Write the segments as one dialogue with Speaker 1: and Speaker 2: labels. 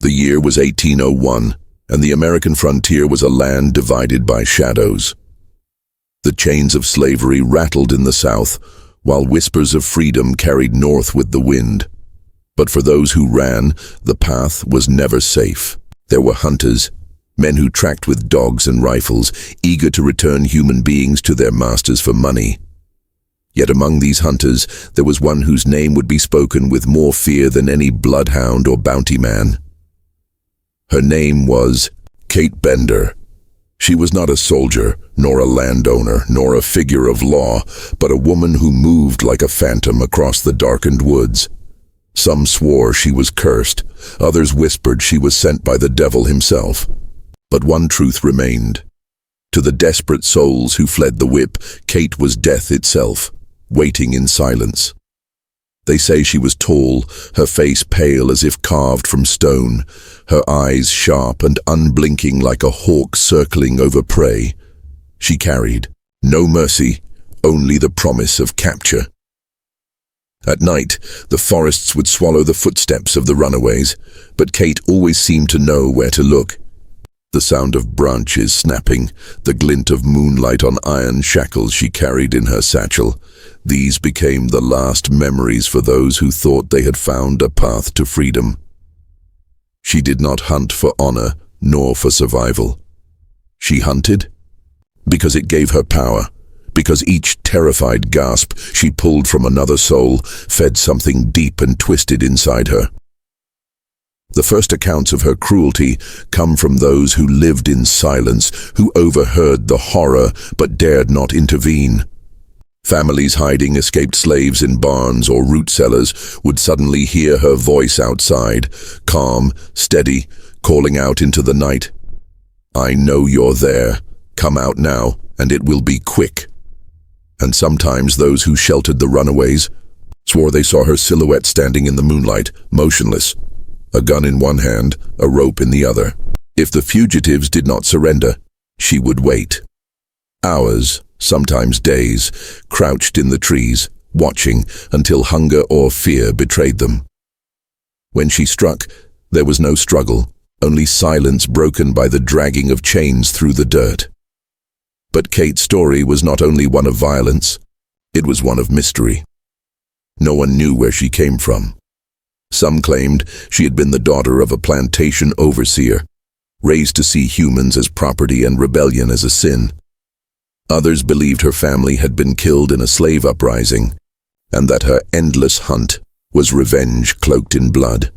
Speaker 1: The year was 1801, and the American frontier was a land divided by shadows. The chains of slavery rattled in the south, while whispers of freedom carried north with the wind. But for those who ran, the path was never safe. There were hunters, men who tracked with dogs and rifles, eager to return human beings to their masters for money. Yet among these hunters, there was one whose name would be spoken with more fear than any bloodhound or bounty man. Her name was Kate Bender. She was not a soldier, nor a landowner, nor a figure of law, but a woman who moved like a phantom across the darkened woods. Some swore she was cursed, others whispered she was sent by the devil himself. But one truth remained. To the desperate souls who fled the whip, Kate was death itself, waiting in silence. They say she was tall, her face pale as if carved from stone, her eyes sharp and unblinking like a hawk circling over prey. She carried no mercy, only the promise of capture. At night, the forests would swallow the footsteps of the runaways, but Kate always seemed to know where to look. The sound of branches snapping, the glint of moonlight on iron shackles she carried in her satchel, these became the last memories for those who thought they had found a path to freedom. She did not hunt for honor, nor for survival. She hunted because it gave her power, because each terrified gasp she pulled from another soul fed something deep and twisted inside her. The first accounts of her cruelty come from those who lived in silence, who overheard the horror but dared not intervene. Families hiding escaped slaves in barns or root cellars would suddenly hear her voice outside, calm, steady, calling out into the night. "I know you're there. Come out now, and it will be quick." And sometimes those who sheltered the runaways swore they saw her silhouette standing in the moonlight, motionless, a gun in one hand, a rope in the other. If the fugitives did not surrender, she would wait. Hours, sometimes days, crouched in the trees, watching until hunger or fear betrayed them. When she struck, there was no struggle, only silence broken by the dragging of chains through the dirt. But Kate's story was not only one of violence, it was one of mystery. No one knew where she came from. Some claimed she had been the daughter of a plantation overseer, raised to see humans as property and rebellion as a sin. Others believed her family had been killed in a slave uprising, and that her endless hunt was revenge cloaked in blood.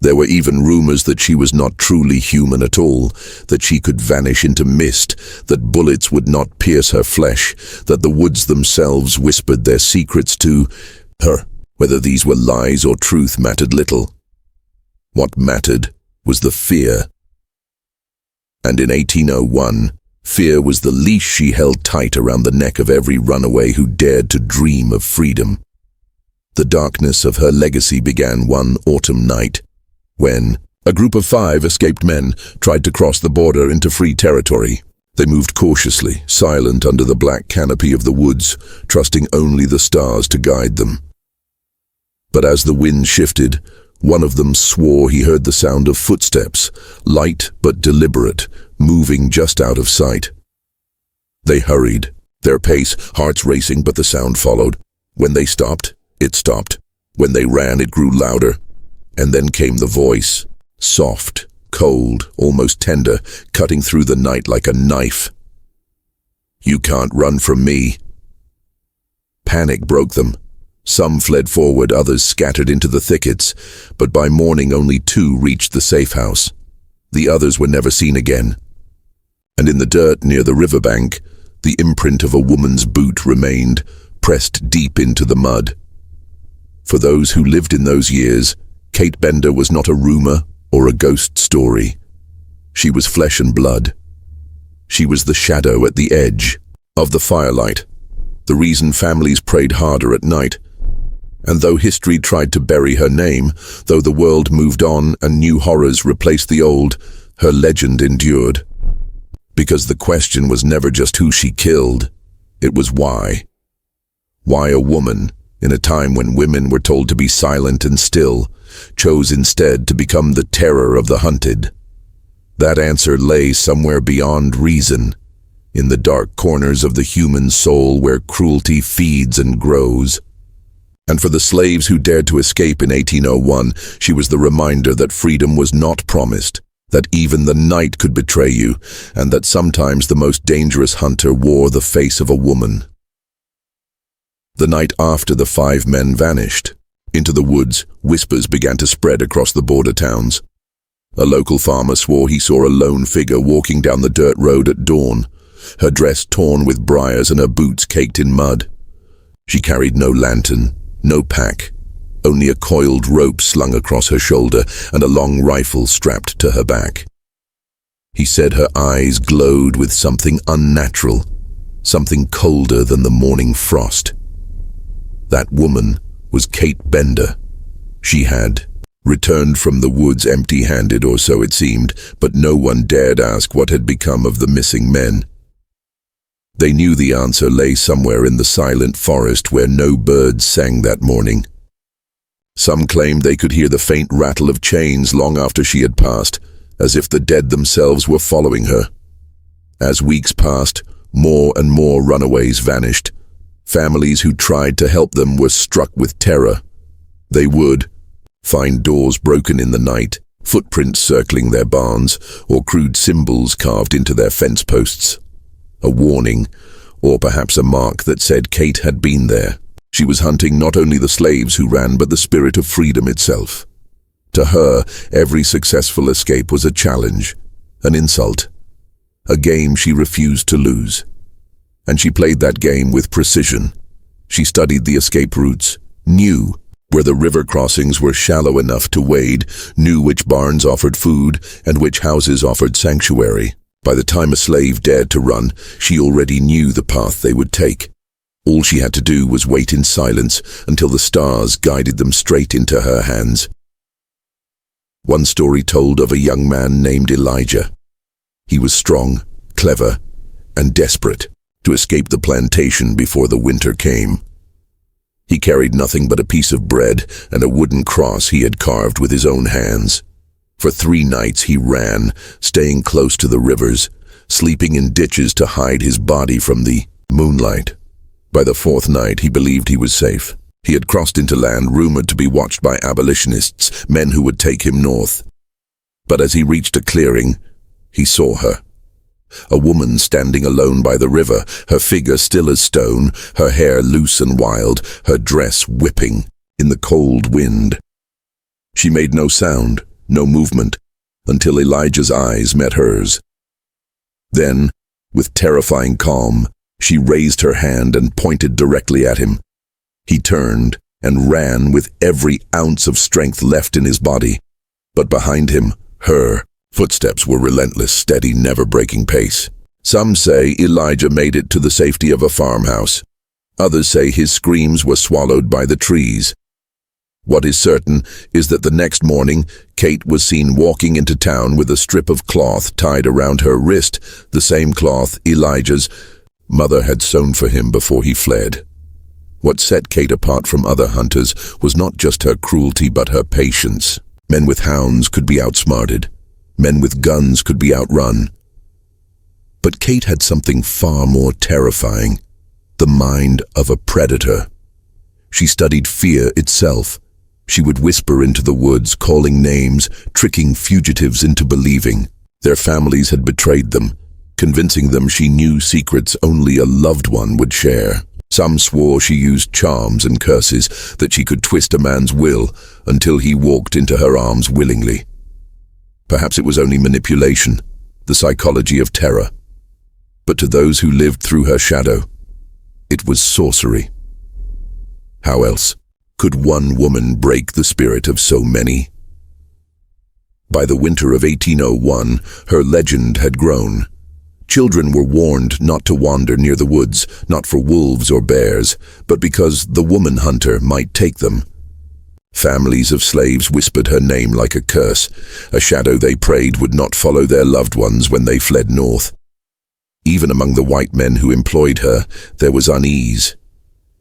Speaker 1: There were even rumors that she was not truly human at all, that she could vanish into mist, that bullets would not pierce her flesh, that the woods themselves whispered their secrets to her. Whether these were lies or truth mattered little. What mattered was the fear. And in 1801, fear was the leash she held tight around the neck of every runaway who dared to dream of freedom. The darkness of her legacy began one autumn night, when a group of 5 escaped men tried to cross the border into free territory. They moved cautiously, silent under the black canopy of the woods, trusting only the stars to guide them. But as the wind shifted, one of them swore he heard the sound of footsteps, light but deliberate, moving just out of sight. They hurried, their pace, hearts racing, but the sound followed. When they stopped, it stopped. When they ran, it grew louder. And then came the voice, soft, cold, almost tender, cutting through the night like a knife. "You can't run from me." Panic broke them. Some fled forward, others scattered into the thickets, but by morning only 2 reached the safe house. The others were never seen again. And in the dirt near the riverbank, the imprint of a woman's boot remained, pressed deep into the mud. For those who lived in those years, Kate Bender was not a rumor or a ghost story. She was flesh and blood. She was the shadow at the edge of the firelight, the reason families prayed harder at night. And though history tried to bury her name, though the world moved on and new horrors replaced the old, her legend endured. Because the question was never just who she killed, it was why. Why a woman, in a time when women were told to be silent and still, chose instead to become the terror of the hunted? That answer lay somewhere beyond reason, in the dark corners of the human soul where cruelty feeds and grows. And for the slaves who dared to escape in 1801, she was the reminder that freedom was not promised, that even the night could betray you, and that sometimes the most dangerous hunter wore the face of a woman. The night after the 5 men vanished, into the woods, whispers began to spread across the border towns. A local farmer swore he saw a lone figure walking down the dirt road at dawn, her dress torn with briars and her boots caked in mud. She carried no lantern, no pack, only a coiled rope slung across her shoulder and a long rifle strapped to her back. He said her eyes glowed with something unnatural, something colder than the morning frost. That woman was Kate Bender. She had returned from the woods empty-handed, or so it seemed, but no one dared ask what had become of the missing men. They knew the answer lay somewhere in the silent forest where no birds sang that morning. Some claimed they could hear the faint rattle of chains long after she had passed, as if the dead themselves were following her. As weeks passed, more and more runaways vanished. Families who tried to help them were struck with terror. They would find doors broken in the night, footprints circling their barns, or crude symbols carved into their fence posts. A warning, or perhaps a mark that said Kate had been there. She was hunting not only the slaves who ran, but the spirit of freedom itself. To her, every successful escape was a challenge, an insult, a game she refused to lose. And she played that game with precision. She studied the escape routes, knew where the river crossings were shallow enough to wade, knew which barns offered food and which houses offered sanctuary. By the time a slave dared to run, she already knew the path they would take. All she had to do was wait in silence until the stars guided them straight into her hands. One story told of a young man named Elijah. He was strong, clever, and desperate to escape the plantation before the winter came. He carried nothing but a piece of bread and a wooden cross he had carved with his own hands. For 3 nights he ran, staying close to the rivers, sleeping in ditches to hide his body from the moonlight. By the 4th night he believed he was safe. He had crossed into land rumored to be watched by abolitionists, men who would take him north. But as he reached a clearing, he saw her. A woman standing alone by the river, her figure still as stone, her hair loose and wild, her dress whipping in the cold wind. She made no sound, no movement, until Elijah's eyes met hers. Then, with terrifying calm, she raised her hand and pointed directly at him. He turned and ran with every ounce of strength left in his body. But behind him, her footsteps were relentless, steady, never breaking pace. Some say Elijah made it to the safety of a farmhouse. Others say his screams were swallowed by the trees. What is certain is that the next morning, Kate was seen walking into town with a strip of cloth tied around her wrist, the same cloth Elijah's mother had sewn for him before he fled. What set Kate apart from other hunters was not just her cruelty but her patience. Men with hounds could be outsmarted. Men with guns could be outrun. But Kate had something far more terrifying, the mind of a predator. She studied fear itself. She would whisper into the woods, calling names, tricking fugitives into believing. Their families had betrayed them, convincing them she knew secrets only a loved one would share. Some swore she used charms and curses, that she could twist a man's will until he walked into her arms willingly. Perhaps it was only manipulation, the psychology of terror. But to those who lived through her shadow, it was sorcery. How else could one woman break the spirit of so many? By the winter of 1801, her legend had grown. Children were warned not to wander near the woods, not for wolves or bears, but because the woman hunter might take them. Families of slaves whispered her name like a curse, a shadow they prayed would not follow their loved ones when they fled north. Even among the white men who employed her, there was unease.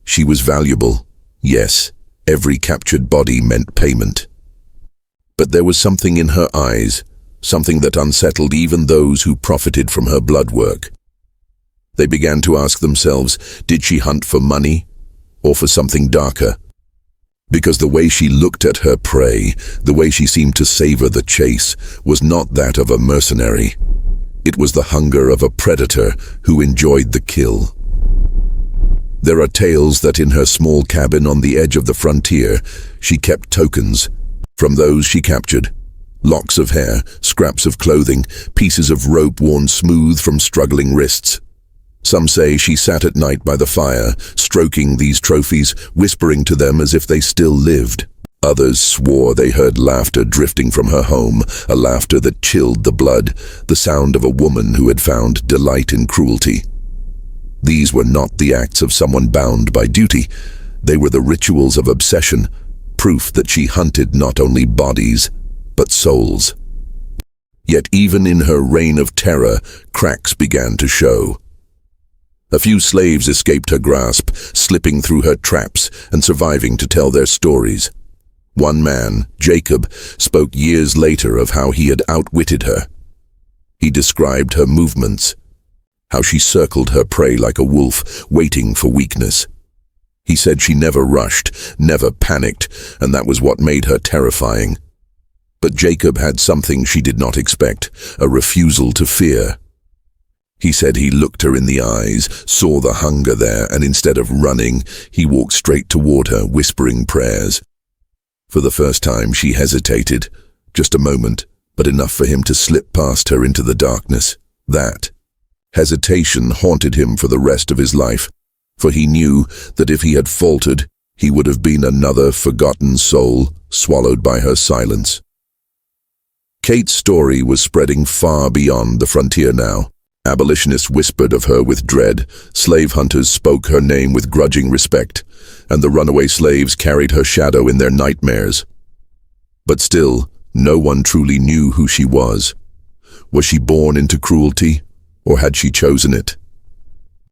Speaker 1: She was valuable. Yes, every captured body meant payment. But there was something in her eyes, something that unsettled even those who profited from her blood work. They began to ask themselves, did she hunt for money or for something darker? Because the way she looked at her prey, the way she seemed to savor the chase, was not that of a mercenary. It was the hunger of a predator who enjoyed the kill. There are tales that in her small cabin on the edge of the frontier, she kept tokens from those she captured. Locks of hair, scraps of clothing, pieces of rope worn smooth from struggling wrists. Some say she sat at night by the fire, stroking these trophies, whispering to them as if they still lived. Others swore they heard laughter drifting from her home, a laughter that chilled the blood, the sound of a woman who had found delight in cruelty. These were not the acts of someone bound by duty. They were the rituals of obsession, proof that she hunted not only bodies, but souls. Yet even in her reign of terror, cracks began to show. A few slaves escaped her grasp, slipping through her traps and surviving to tell their stories. One man, Jacob, spoke years later of how he had outwitted her. He described her movements, how she circled her prey like a wolf, waiting for weakness. He said she never rushed, never panicked, and that was what made her terrifying. But Jacob had something she did not expect, a refusal to fear. He said he looked her in the eyes, saw the hunger there, and instead of running, he walked straight toward her, whispering prayers. For the first time, she hesitated, just a moment, but enough for him to slip past her into the darkness. That hesitation haunted him for the rest of his life, for he knew that if he had faltered, he would have been another forgotten soul, swallowed by her silence. Kate's story was spreading far beyond the frontier now. Abolitionists whispered of her with dread, slave hunters spoke her name with grudging respect, and the runaway slaves carried her shadow in their nightmares. But still, no one truly knew who she was. Was she born into cruelty, or had she chosen it?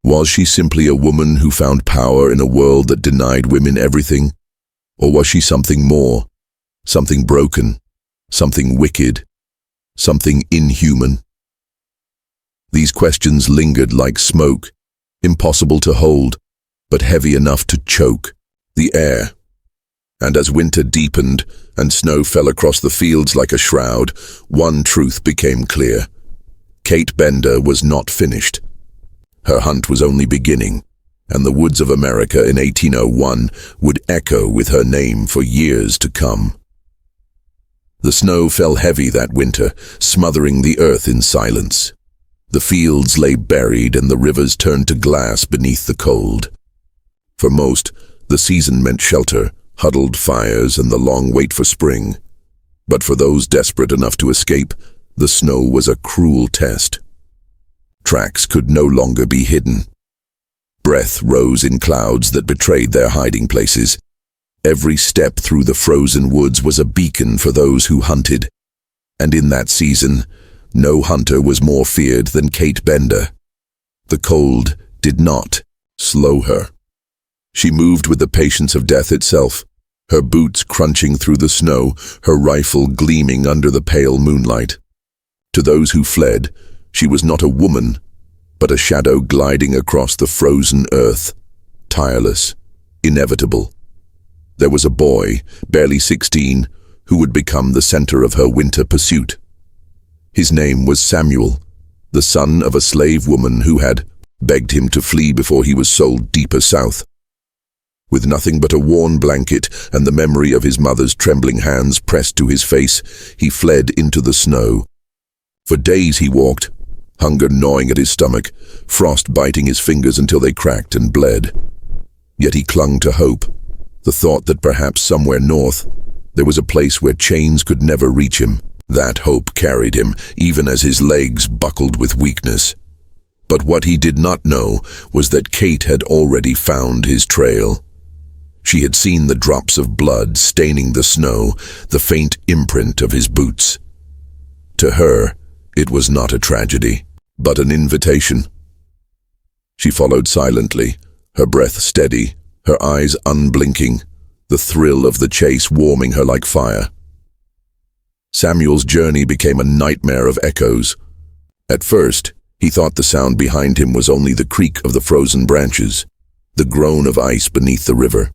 Speaker 1: Was she simply a woman who found power in a world that denied women everything? Or was she something more, something broken, something wicked, something inhuman? These questions lingered like smoke, impossible to hold, but heavy enough to choke the air. And as winter deepened and snow fell across the fields like a shroud, one truth became clear. Kate Bender was not finished. Her hunt was only beginning, and the woods of America in 1801 would echo with her name for years to come. The snow fell heavy that winter, smothering the earth in silence. The fields lay buried and the rivers turned to glass beneath the cold. For most, the season meant shelter, huddled fires, and the long wait for spring. But for those desperate enough to escape, the snow was a cruel test. Tracks could no longer be hidden. Breath rose in clouds that betrayed their hiding places. Every step through the frozen woods was a beacon for those who hunted. And in that season, no hunter was more feared than Kate Bender. The cold did not slow her. She moved with the patience of death itself, her boots crunching through the snow, her rifle gleaming under the pale moonlight. To those who fled, she was not a woman, but a shadow gliding across the frozen earth, tireless, inevitable. There was a boy, barely 16, who would become the center of her winter pursuit. His name was Samuel, the son of a slave woman who had begged him to flee before he was sold deeper south. With nothing but a worn blanket and the memory of his mother's trembling hands pressed to his face, he fled into the snow. For days he walked, hunger gnawing at his stomach, frost biting his fingers until they cracked and bled. Yet he clung to hope, the thought that perhaps somewhere north, there was a place where chains could never reach him. That hope carried him, even as his legs buckled with weakness. But what he did not know was that Kate had already found his trail. She had seen the drops of blood staining the snow, the faint imprint of his boots. To her, it was not a tragedy, but an invitation. She followed silently, her breath steady, her eyes unblinking, the thrill of the chase warming her like fire. Samuel's journey became a nightmare of echoes. At first, he thought the sound behind him was only the creak of the frozen branches, the groan of ice beneath the river.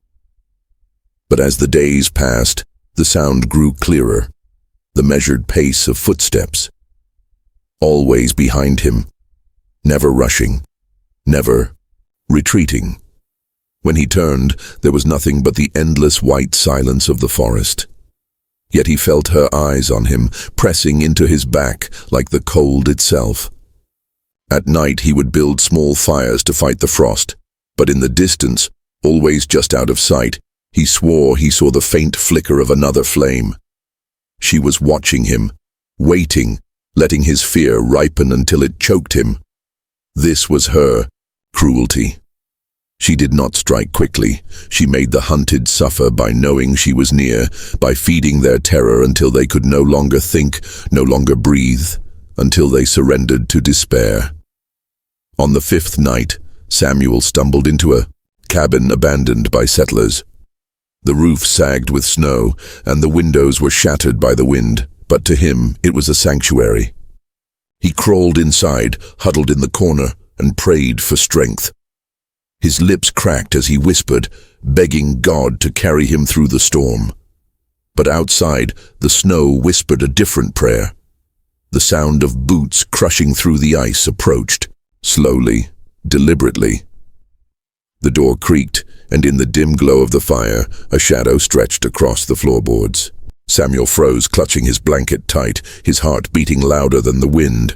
Speaker 1: But as the days passed, the sound grew clearer, the measured pace of footsteps. Always behind him, never rushing, never retreating. When he turned, there was nothing but the endless white silence of the forest. Yet he felt her eyes on him, pressing into his back like the cold itself. At night he would build small fires to fight the frost, but in the distance, always just out of sight, he swore he saw the faint flicker of another flame. She was watching him, waiting, letting his fear ripen until it choked him. This was her cruelty. She did not strike quickly. She made the hunted suffer by knowing she was near, by feeding their terror until they could no longer think, no longer breathe, until they surrendered to despair. On the fifth night, Samuel stumbled into a cabin abandoned by settlers. The roof sagged with snow, and the windows were shattered by the wind, but to him it was a sanctuary. He crawled inside, huddled in the corner, and prayed for strength. His lips cracked as he whispered, begging God to carry him through the storm. But outside, the snow whispered a different prayer. The sound of boots crushing through the ice approached, slowly, deliberately. The door creaked, and in the dim glow of the fire, a shadow stretched across the floorboards. Samuel froze, clutching his blanket tight, his heart beating louder than the wind.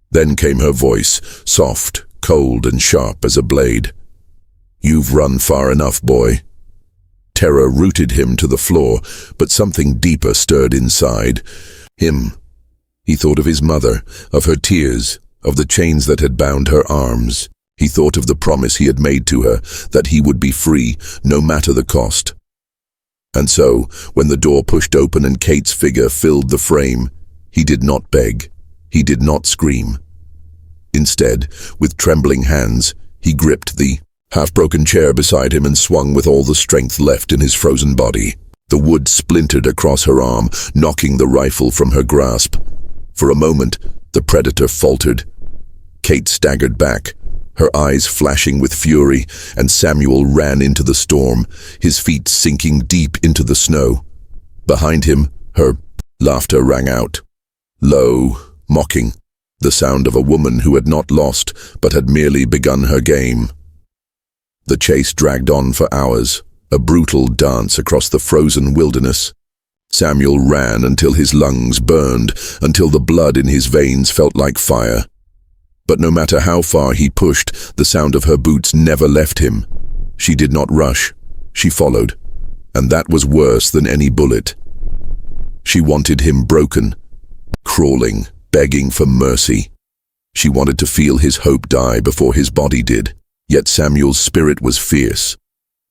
Speaker 1: Then came her voice, soft, cold, and sharp as a blade. "You've run far enough, boy." Terror rooted him to the floor, but something deeper stirred inside him. He thought of his mother, of her tears, of the chains that had bound her arms. He thought of the promise he had made to her, that he would be free, no matter the cost. And so, when the door pushed open and Kate's figure filled the frame, he did not beg, he did not scream. Instead, with trembling hands, he gripped the half-broken chair beside him and swung with all the strength left in his frozen body. The wood splintered across her arm, knocking the rifle from her grasp. For a moment, the predator faltered. Kate staggered back, her eyes flashing with fury, and Samuel ran into the storm, his feet sinking deep into the snow. Behind him, her laughter rang out, low, mocking, the sound of a woman who had not lost, but had merely begun her game. The chase dragged on for hours, a brutal dance across the frozen wilderness. Samuel ran until his lungs burned, until the blood in his veins felt like fire. But no matter how far he pushed, the sound of her boots never left him. She did not rush, she followed, and that was worse than any bullet. She wanted him broken, crawling, begging for mercy. She wanted to feel his hope die before his body did. Yet Samuel's spirit was fierce.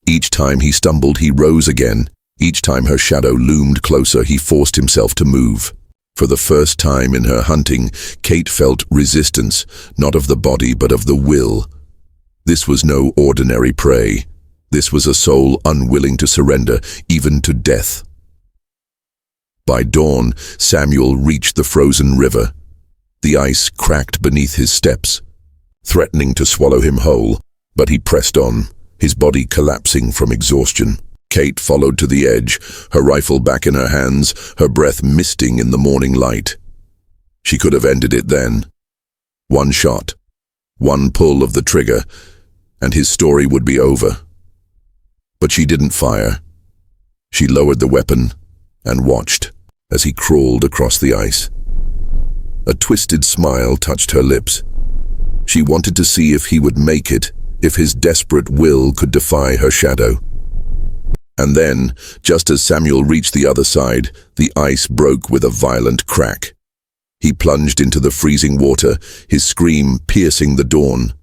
Speaker 1: Each time he stumbled, he rose again. Each time her shadow loomed closer, he forced himself to move. For the first time in her hunting, Kate felt resistance, not of the body but of the will. This was no ordinary prey. This was a soul unwilling to surrender, even to death. By dawn, Samuel reached the frozen river. The ice cracked beneath his steps, threatening to swallow him whole. But he pressed on, his body collapsing from exhaustion. Kate followed to the edge, her rifle back in her hands, her breath misting in the morning light. She could have ended it then. One shot, one pull of the trigger, and his story would be over. But she didn't fire. She lowered the weapon and watched as he crawled across the ice. A twisted smile touched her lips. She wanted to see if he would make it, if his desperate will could defy her shadow. And then, just as Samuel reached the other side, the ice broke with a violent crack. He plunged into the freezing water, his scream piercing the dawn.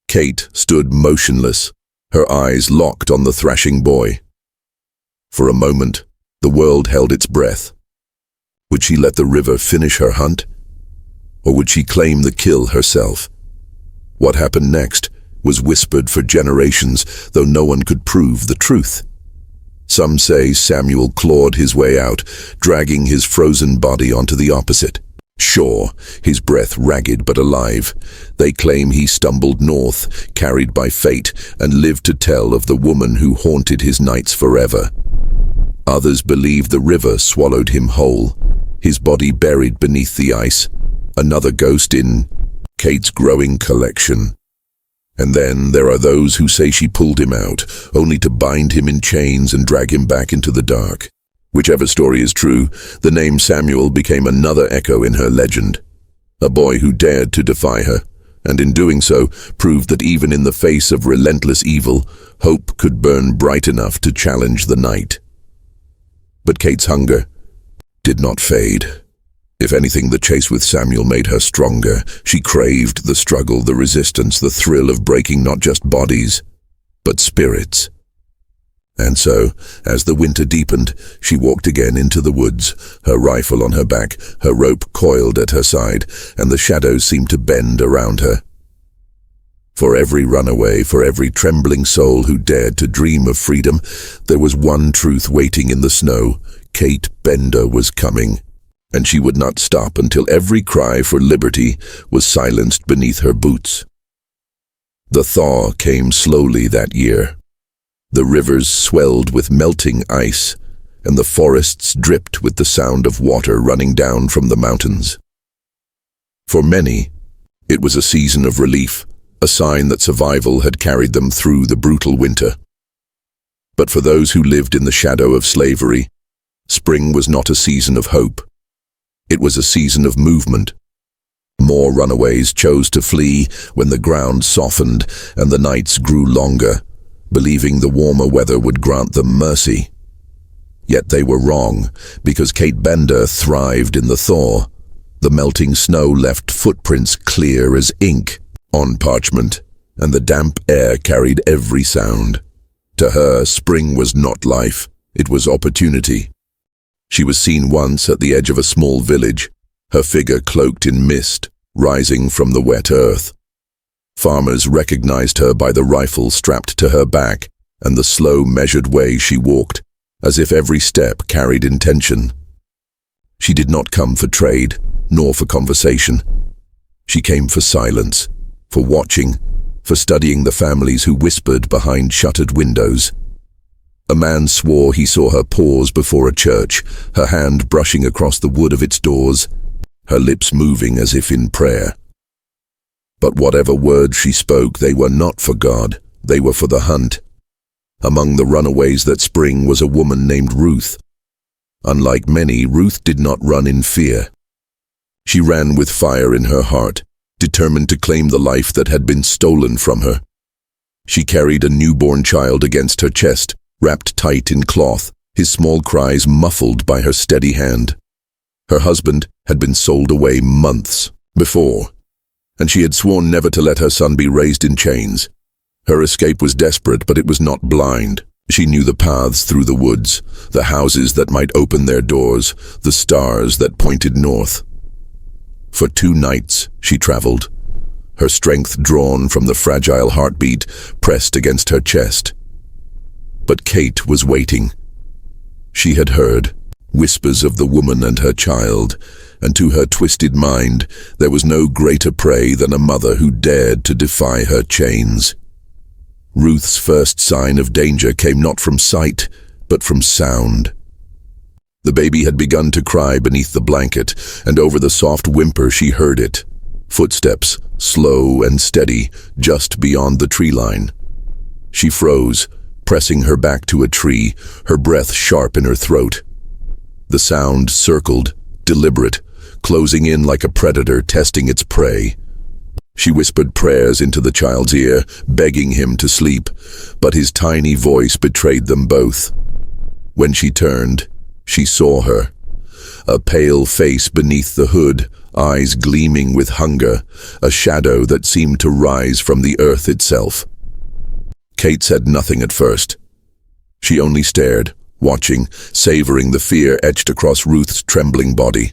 Speaker 1: Kate stood motionless, her eyes locked on the thrashing boy. For a moment, the world held its breath. Would she let the river finish her hunt? Or would she claim the kill herself? What happened next was whispered for generations, though no one could prove the truth. Some say Samuel clawed his way out, dragging his frozen body onto the opposite shore, his breath ragged but alive. They claim he stumbled north, carried by fate, and lived to tell of the woman who haunted his nights forever. Others believe the river swallowed him whole, his body buried beneath the ice, another ghost in Kate's growing collection. And then there are those who say she pulled him out, only to bind him in chains and drag him back into the dark. Whichever story is true, the name Samuel became another echo in her legend. A boy who dared to defy her, and in doing so, proved that even in the face of relentless evil, hope could burn bright enough to challenge the night. But Kate's hunger did not fade. If anything, the chase with Samuel made her stronger. She craved the struggle, the resistance, the thrill of breaking not just bodies, but spirits. And so, as the winter deepened, she walked again into the woods, her rifle on her back, her rope coiled at her side, and the shadows seemed to bend around her. For every runaway, for every trembling soul who dared to dream of freedom, there was one truth waiting in the snow. Kate Bender was coming, and she would not stop until every cry for liberty was silenced beneath her boots. The thaw came slowly that year. The rivers swelled with melting ice, and the forests dripped with the sound of water running down from the mountains. For many, it was a season of relief, a sign that survival had carried them through the brutal winter. But for those who lived in the shadow of slavery, spring was not a season of hope. It was a season of movement. More runaways chose to flee when the ground softened and the nights grew longer, believing the warmer weather would grant them mercy. Yet they were wrong, because Kate Bender thrived in the thaw. The melting snow left footprints clear as ink on parchment, and the damp air carried every sound. To her, spring was not life, it was opportunity. She was seen once at the edge of a small village, her figure cloaked in mist, rising from the wet earth. Farmers recognized her by the rifle strapped to her back and the slow, measured way she walked, as if every step carried intention. She did not come for trade, nor for conversation. She came for silence, for watching, for studying the families who whispered behind shuttered windows. A man swore he saw her pause before a church, her hand brushing across the wood of its doors, her lips moving as if in prayer. But whatever words she spoke, they were not for God, they were for the hunt. Among the runaways that spring was a woman named Ruth. Unlike many, Ruth did not run in fear. She ran with fire in her heart, determined to claim the life that had been stolen from her. She carried a newborn child against her chest, wrapped tight in cloth, his small cries muffled by her steady hand. Her husband had been sold away months before, and she had sworn never to let her son be raised in chains. Her escape was desperate, but it was not blind. She knew the paths through the woods, the houses that might open their doors, the stars that pointed north. For 2 nights she traveled, her strength drawn from the fragile heartbeat pressed against her chest. But Kate was waiting. She had heard whispers of the woman and her child, and to her twisted mind there was no greater prey than a mother who dared to defy her chains. Ruth's first sign of danger came not from sight, but from sound. The baby had begun to cry beneath the blanket, and over the soft whimper she heard it. Footsteps, slow and steady, just beyond the tree line. She froze, pressing her back to a tree, her breath sharp in her throat. The sound circled, deliberate, closing in like a predator testing its prey. She whispered prayers into the child's ear, begging him to sleep, but his tiny voice betrayed them both. When she turned, she saw her. A pale face beneath the hood, eyes gleaming with hunger, a shadow that seemed to rise from the earth itself. Kate said nothing at first. She only stared, watching, savoring the fear etched across Ruth's trembling body.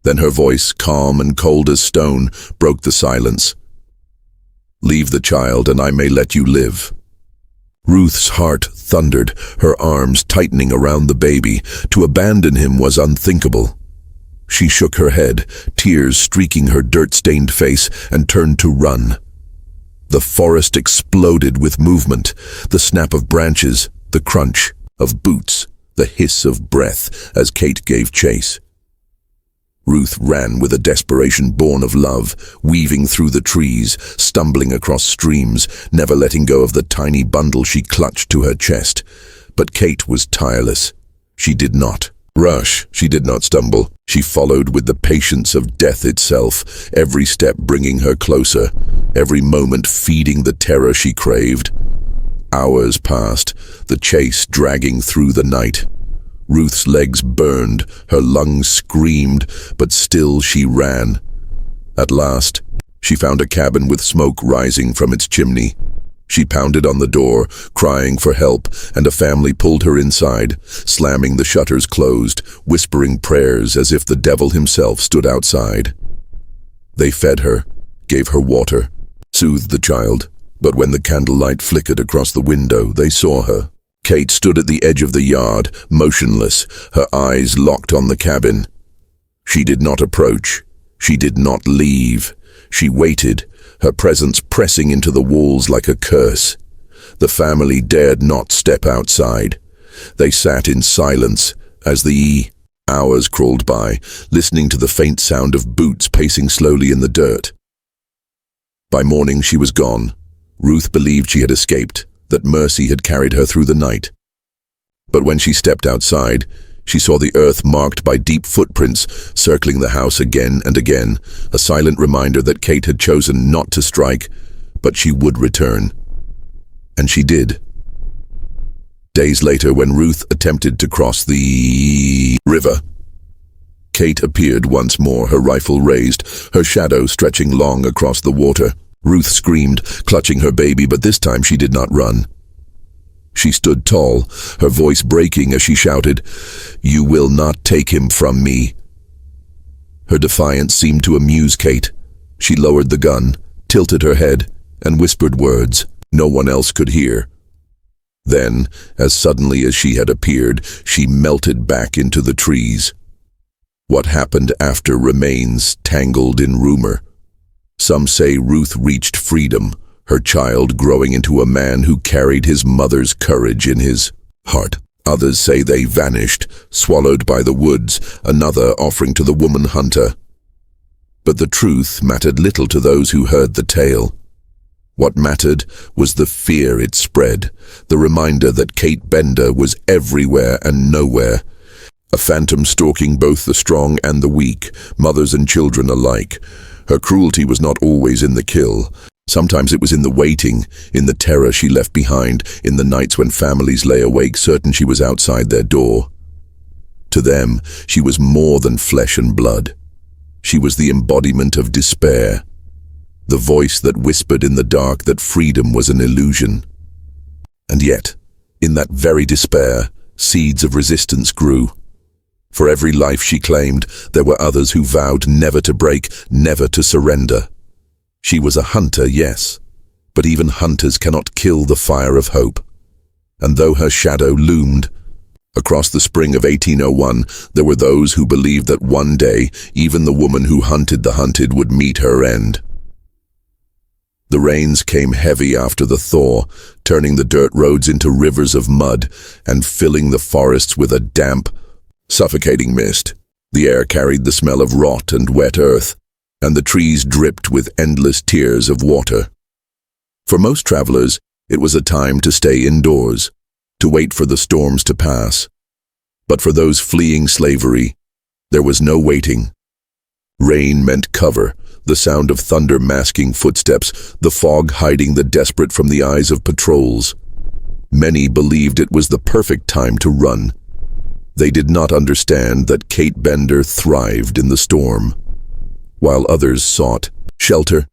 Speaker 1: Then her voice, calm and cold as stone, broke the silence. "Leave the child and I may let you live." Ruth's heart thundered, her arms tightening around the baby. To abandon him was unthinkable. She shook her head, tears streaking her dirt-stained face, and turned to run. The forest exploded with movement, the snap of branches, the crunch of boots, the hiss of breath as Kate gave chase. Ruth ran with a desperation born of love, weaving through the trees, stumbling across streams, never letting go of the tiny bundle she clutched to her chest. But Kate was tireless. She did not rush, she did not stumble. She followed with the patience of death itself, every step bringing her closer, every moment feeding the terror she craved. Hours passed, the chase dragging through the night. Ruth's legs burned, her lungs screamed, but still she ran. At last, she found a cabin with smoke rising from its chimney. She pounded on the door, crying for help, and a family pulled her inside, slamming the shutters closed, whispering prayers as if the devil himself stood outside. They fed her, gave her water, soothed the child, but when the candlelight flickered across the window, they saw her. Kate stood at the edge of the yard, motionless, her eyes locked on the cabin. She did not approach. She did not leave. She waited, her presence pressing into the walls like a curse. The family dared not step outside. They sat in silence as the hours crawled by, listening to the faint sound of boots pacing slowly in the dirt. By morning she was gone. Ruth believed she had escaped, that mercy had carried her through the night. But when she stepped outside, she saw the earth marked by deep footprints circling the house again and again, a silent reminder that Kate had chosen not to strike, but she would return. And she did. Days later, when Ruth attempted to cross the river, Kate appeared once more, her rifle raised, her shadow stretching long across the water. Ruth screamed, clutching her baby, but this time she did not run. She stood tall, her voice breaking as she shouted, "You will not take him from me." Her defiance seemed to amuse Kate. She lowered the gun, tilted her head, and whispered words no one else could hear. Then, as suddenly as she had appeared, she melted back into the trees. What happened after remains tangled in rumor. Some say Ruth reached freedom, her child growing into a man who carried his mother's courage in his heart. Others say they vanished, swallowed by the woods, another offering to the woman hunter. But the truth mattered little to those who heard the tale. What mattered was the fear it spread, the reminder that Kate Bender was everywhere and nowhere, a phantom stalking both the strong and the weak, mothers and children alike. Her cruelty was not always in the kill. Sometimes it was in the waiting, in the terror she left behind, in the nights when families lay awake certain she was outside their door. To them, she was more than flesh and blood. She was the embodiment of despair, the voice that whispered in the dark that freedom was an illusion. And yet, in that very despair, seeds of resistance grew. For every life she claimed, there were others who vowed never to break, never to surrender. She was a hunter, yes, but even hunters cannot kill the fire of hope. And though her shadow loomed, across the spring of 1801, there were those who believed that one day, even the woman who hunted the hunted would meet her end. The rains came heavy after the thaw, turning the dirt roads into rivers of mud and filling the forests with a damp, suffocating mist. The air carried the smell of rot and wet earth, and the trees dripped with endless tears of water. For most travelers, it was a time to stay indoors, to wait for the storms to pass. But for those fleeing slavery, there was no waiting. Rain meant cover, the sound of thunder masking footsteps, the fog hiding the desperate from the eyes of patrols. Many believed it was the perfect time to run. They did not understand that Kate Bender thrived in the storm, while others sought shelter.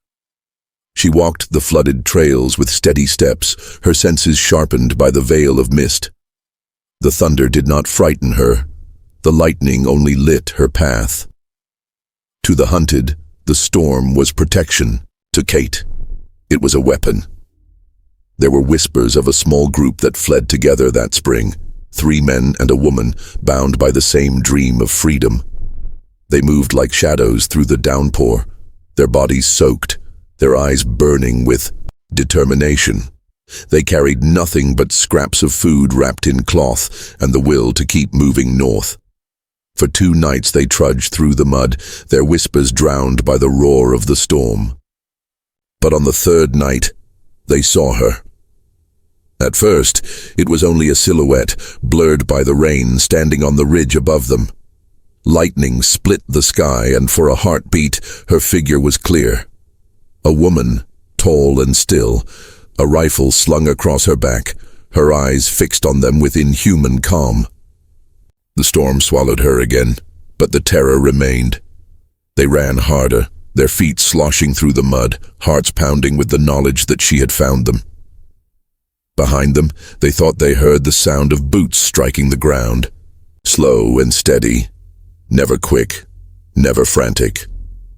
Speaker 1: She walked the flooded trails with steady steps, her senses sharpened by the veil of mist. The thunder did not frighten her. The lightning only lit her path. To the hunted, the storm was protection. To Kate, it was a weapon. There were whispers of a small group that fled together that spring, 3 men and a woman bound by the same dream of freedom. They moved like shadows through the downpour, their bodies soaked, their eyes burning with determination. They carried nothing but scraps of food wrapped in cloth and the will to keep moving north. For 2 nights they trudged through the mud, their whispers drowned by the roar of the storm. But on the 3rd night, they saw her. At first, it was only a silhouette, blurred by the rain, standing on the ridge above them. Lightning split the sky, and for a heartbeat, her figure was clear. A woman, tall and still, a rifle slung across her back, her eyes fixed on them with inhuman calm. The storm swallowed her again, but the terror remained. They ran harder, their feet sloshing through the mud, hearts pounding with the knowledge that she had found them. Behind them, they thought they heard the sound of boots striking the ground, slow and steady, never quick, never frantic.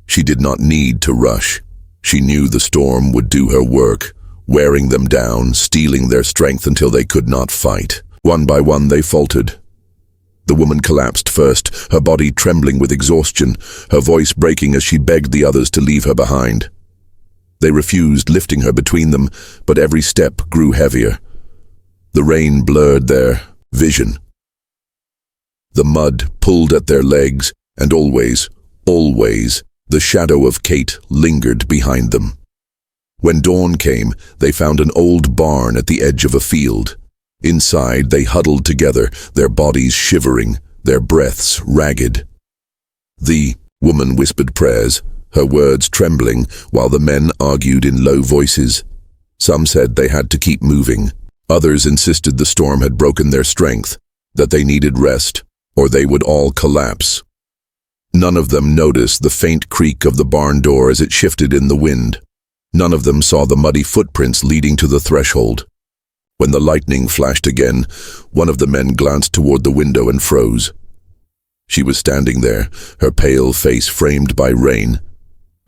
Speaker 1: She did not need to rush. She knew the storm would do her work, wearing them down, stealing their strength until they could not fight. One by one they faltered. The woman collapsed first, her body trembling with exhaustion, her voice breaking as she begged the others to leave her behind. They refused, lifting her between them, but every step grew heavier. The rain blurred their vision. The mud pulled at their legs, and always, the shadow of Kate lingered behind them. When dawn came, they found an old barn at the edge of a field. Inside, they huddled together, their bodies shivering, their breaths ragged. The woman whispered prayers, her words trembling, while the men argued in low voices. Some said they had to keep moving. Others insisted the storm had broken their strength, that they needed rest, or they would all collapse. None of them noticed the faint creak of the barn door as it shifted in the wind. None of them saw the muddy footprints leading to the threshold. When the lightning flashed again, one of the men glanced toward the window and froze. She was standing there, her pale face framed by rain,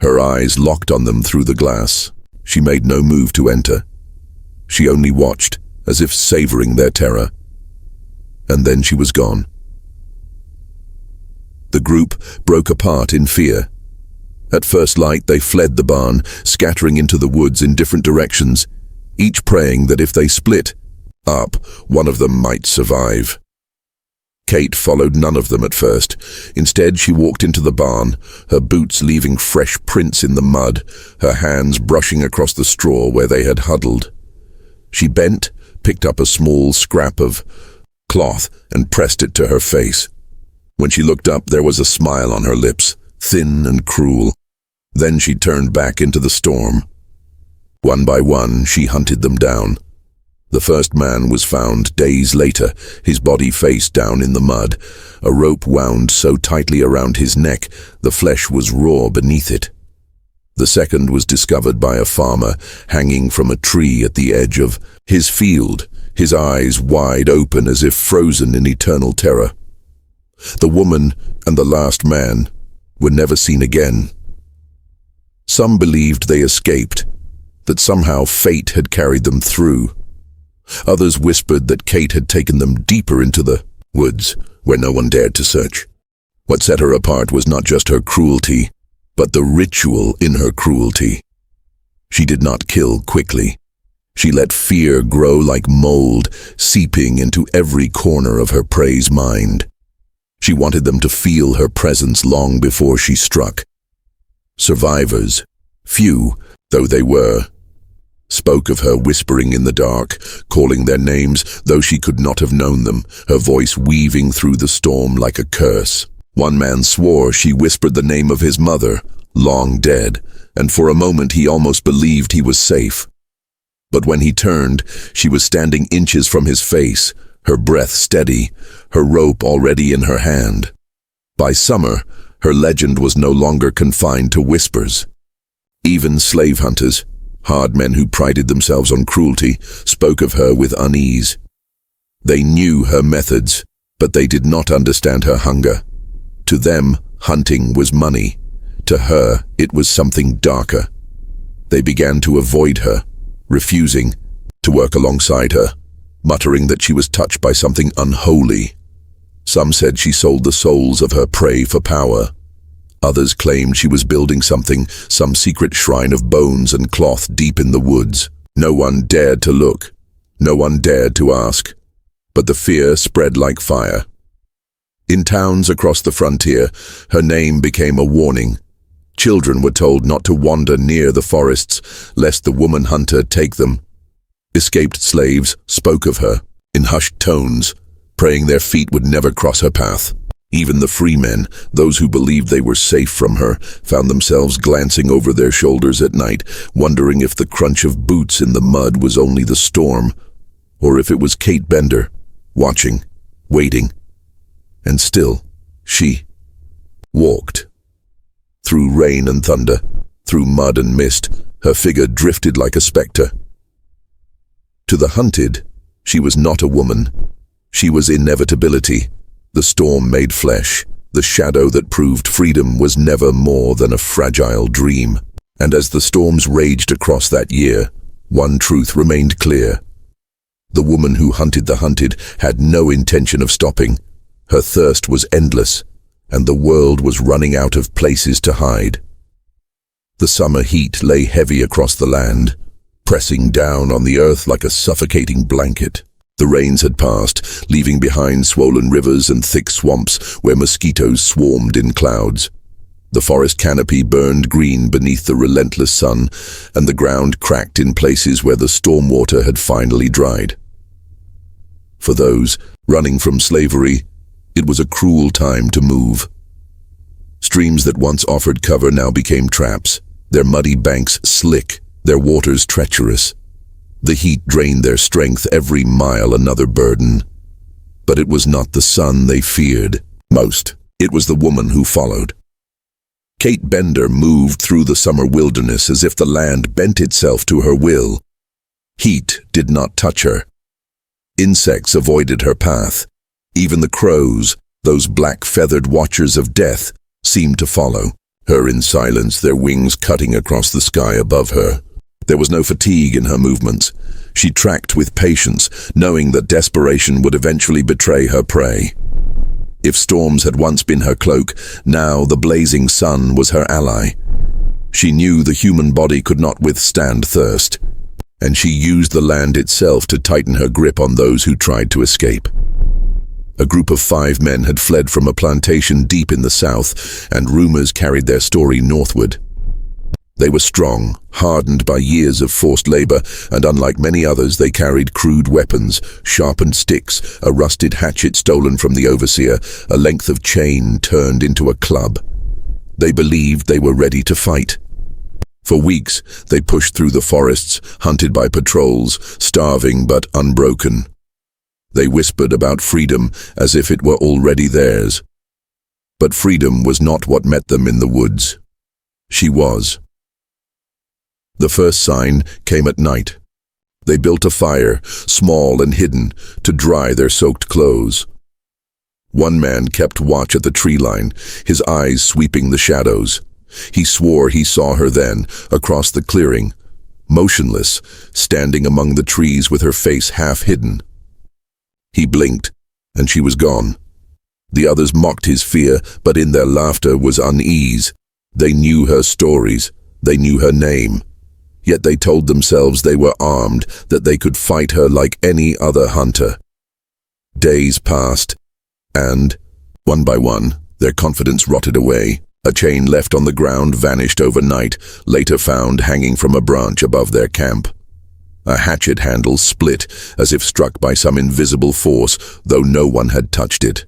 Speaker 1: her eyes locked on them through the glass. She made no move to enter. She only watched, as if savoring their terror. And then she was gone. The group broke apart in fear. At first light, they fled the barn, scattering into the woods in different directions, each praying that if they split up, one of them might survive. Kate followed none of them at first. Instead, she walked into the barn, her boots leaving fresh prints in the mud, her hands brushing across the straw where they had huddled. She bent, picked up a small scrap of cloth, and pressed it to her face. When she looked up, there was a smile on her lips, thin and cruel. Then she turned back into the storm. One by one, she hunted them down. The first man was found days later, his body face down in the mud, a rope wound so tightly around his neck, the flesh was raw beneath it. The second was discovered by a farmer, hanging from a tree at the edge of his field, his eyes wide open as if frozen in eternal terror. The woman and the last man were never seen again. Some believed they escaped, that somehow fate had carried them through. Others whispered that Kate had taken them deeper into the woods, where no one dared to search. What set her apart was not just her cruelty, but the ritual in her cruelty. She did not kill quickly. She let fear grow like mold, seeping into every corner of her prey's mind. She wanted them to feel her presence long before she struck. Survivors, few though they were, spoke of her whispering in the dark, calling their names, though she could not have known them, her voice weaving through the storm like a curse. One man swore she whispered the name of his mother, long dead, and for a moment he almost believed he was safe. But when he turned, she was standing inches from his face, her breath steady, her rope already in her hand. By summer, her legend was no longer confined to whispers. Even slave hunters, hard men who prided themselves on cruelty, spoke of her with unease. They knew her methods, but they did not understand her hunger. To them, hunting was money. To her, it was something darker. They began to avoid her, refusing, to work alongside her, muttering that she was touched by something unholy. Some said she sold the souls of her prey for power. Others claimed she was building something, some secret shrine of bones and cloth deep in the woods. No one dared to look. No one dared to ask. But the fear spread like fire. In towns across the frontier, her name became a warning. Children were told not to wander near the forests, lest the woman hunter take them. Escaped slaves spoke of her, in hushed tones, praying their feet would never cross her path. Even the free men, those who believed they were safe from her, found themselves glancing over their shoulders at night, wondering if the crunch of boots in the mud was only the storm, or if it was Kate Bender, watching, waiting. And still, she walked. Through rain and thunder, through mud and mist, her figure drifted like a spectre. To the hunted, she was not a woman. She was inevitability, the storm-made flesh. The shadow that proved freedom was never more than a fragile dream. And as the storms raged across that year, one truth remained clear. The woman who hunted the hunted had no intention of stopping. Her thirst was endless, and the world was running out of places to hide. The summer heat lay heavy across the land, pressing down on the earth like a suffocating blanket. The rains had passed, leaving behind swollen rivers and thick swamps where mosquitoes swarmed in clouds. The forest canopy burned green beneath the relentless sun, and the ground cracked in places where the storm water had finally dried. For those running from slavery, it was a cruel time to move. Streams that once offered cover now became traps, their muddy banks slick, their waters treacherous. The heat drained their strength, every mile another burden. But it was not the sun they feared most. It was the woman who followed. Kate Bender moved through the summer wilderness as if the land bent itself to her will. Heat did not touch her. Insects avoided her path. Even the crows, those black-feathered watchers of death, seemed to follow her in silence, their wings cutting across the sky above her. There was no fatigue in her movements. She tracked with patience, knowing that desperation would eventually betray her prey. If storms had once been her cloak, now the blazing sun was her ally. She knew the human body could not withstand thirst, and she used the land itself to tighten her grip on those who tried to escape. A group of 5 men had fled from a plantation deep in the south, and rumors carried their story northward. They were strong, hardened by years of forced labor, and unlike many others, they carried crude weapons, sharpened sticks, a rusted hatchet stolen from the overseer, a length of chain turned into a club. They believed they were ready to fight. For weeks, they pushed through the forests, hunted by patrols, starving but unbroken. They whispered about freedom as if it were already theirs. But freedom was not what met them in the woods. She was. The first sign came at night. They built a fire, small and hidden, to dry their soaked clothes. One man kept watch at the tree line, his eyes sweeping the shadows. He swore he saw her then, across the clearing, motionless, standing among the trees with her face half hidden. He blinked, and she was gone. The others mocked his fear, but in their laughter was unease. They knew her stories. They knew her name. Yet they told themselves they were armed, that they could fight her like any other hunter. Days passed, and, one by one, their confidence rotted away. A chain left on the ground vanished overnight, later found hanging from a branch above their camp. A hatchet handle split, as if struck by some invisible force, though no one had touched it.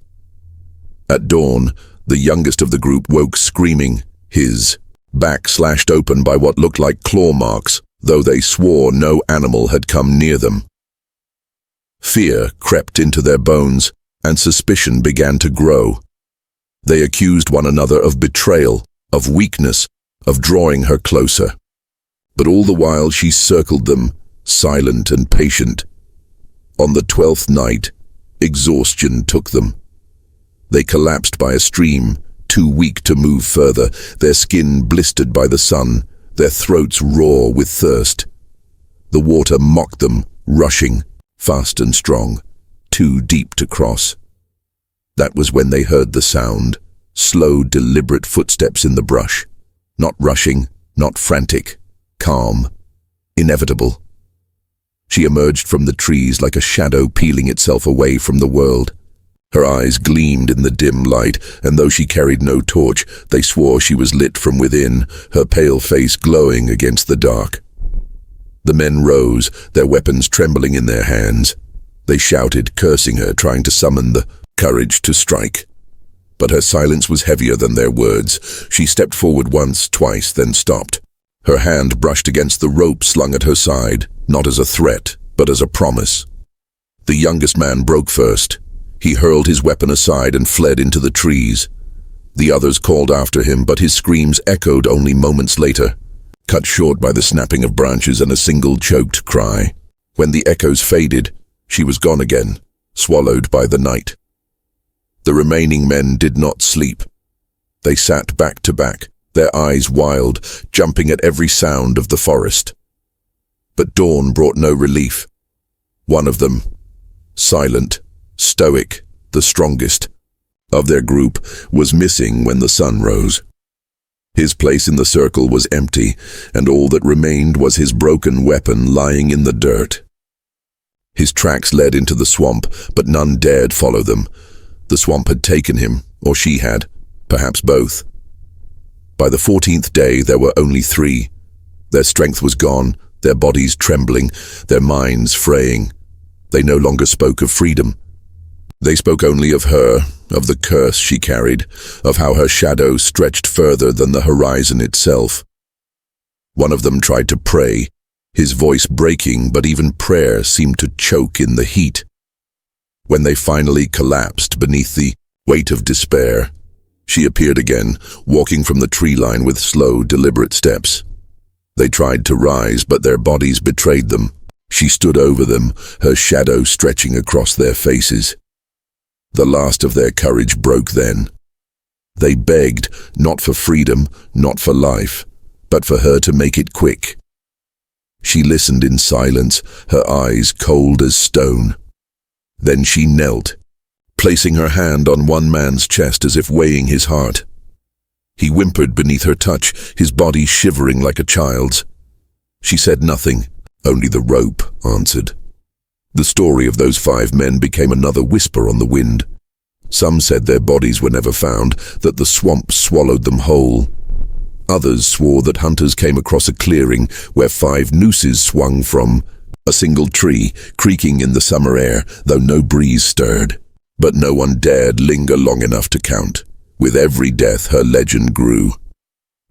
Speaker 1: At dawn, the youngest of the group woke screaming, his back slashed open by what looked like claw marks, though they swore no animal had come near them. Fear crept into their bones, and suspicion began to grow. They accused one another of betrayal, of weakness, of drawing her closer. But all the while she circled them, silent and patient. On the 12th night, exhaustion took them. They collapsed by a stream, too weak to move further, their skin blistered by the sun, their throats raw with thirst. The water mocked them, rushing, fast and strong, too deep to cross. That was when they heard the sound, slow, deliberate footsteps in the brush. Not rushing, not frantic, calm, inevitable. She emerged from the trees like a shadow peeling itself away from the world. Her eyes gleamed in the dim light, and though she carried no torch, they swore she was lit from within, her pale face glowing against the dark. The men rose, their weapons trembling in their hands. They shouted, cursing her, trying to summon the courage to strike. But her silence was heavier than their words. She stepped forward once, twice, then stopped. Her hand brushed against the rope slung at her side, not as a threat, but as a promise. The youngest man broke first. He hurled his weapon aside and fled into the trees. The others called after him, but his screams echoed only moments later, cut short by the snapping of branches and a single choked cry. When the echoes faded, she was gone again, swallowed by the night. The remaining men did not sleep. They sat back to back, their eyes wild, jumping at every sound of the forest. But dawn brought no relief. One of them, silent, stoic, the strongest of their group, was missing when the sun rose. His place in the circle was empty, and all that remained was his broken weapon lying in the dirt. His tracks led into the swamp, but none dared follow them. The swamp had taken him, or she had, perhaps both. By the 14th day there were only 3. Their strength was gone, their bodies trembling, their minds fraying. They no longer spoke of freedom. They spoke only of her, of the curse she carried, of how her shadow stretched further than the horizon itself. One of them tried to pray, his voice breaking, but even prayer seemed to choke in the heat. When they finally collapsed beneath the weight of despair, she appeared again, walking from the tree line with slow, deliberate steps. They tried to rise, but their bodies betrayed them. She stood over them, her shadow stretching across their faces. The last of their courage broke then. They begged, not for freedom, not for life, but for her to make it quick. She listened in silence, her eyes cold as stone. Then she knelt, placing her hand on one man's chest as if weighing his heart. He whimpered beneath her touch, his body shivering like a child's. She said nothing, only the rope answered. The story of those 5 men became another whisper on the wind. Some said their bodies were never found, that the swamp swallowed them whole. Others swore that hunters came across a clearing where 5 nooses swung from a single tree, creaking in the summer air, though no breeze stirred. But no one dared linger long enough to count. With every death, her legend grew.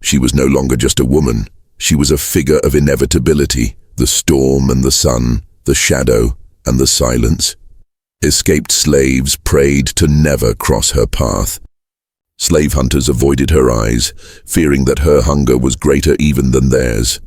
Speaker 1: She was no longer just a woman. She was a figure of inevitability, the storm and the sun, the shadow and the silence. Escaped slaves prayed to never cross her path. Slave hunters avoided her eyes, fearing that her hunger was greater even than theirs.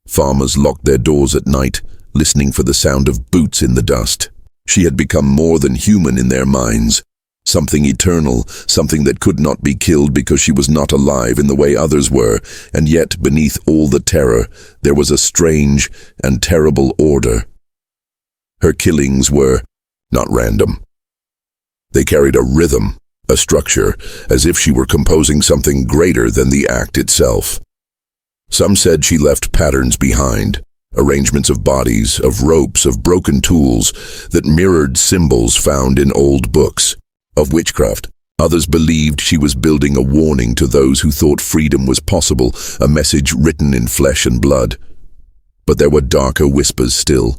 Speaker 1: Farmers locked their doors at night, listening for the sound of boots in the dust. She had become more than human in their minds, something eternal, something that could not be killed because she was not alive in the way others were, and yet beneath all the terror, there was a strange and terrible order. Her killings were not random. They carried a rhythm, a structure, as if she were composing something greater than the act itself. Some said she left patterns behind, arrangements of bodies, of ropes, of broken tools that mirrored symbols found in old books, of witchcraft. Others believed she was building a warning to those who thought freedom was possible, a message written in flesh and blood. But there were darker whispers still,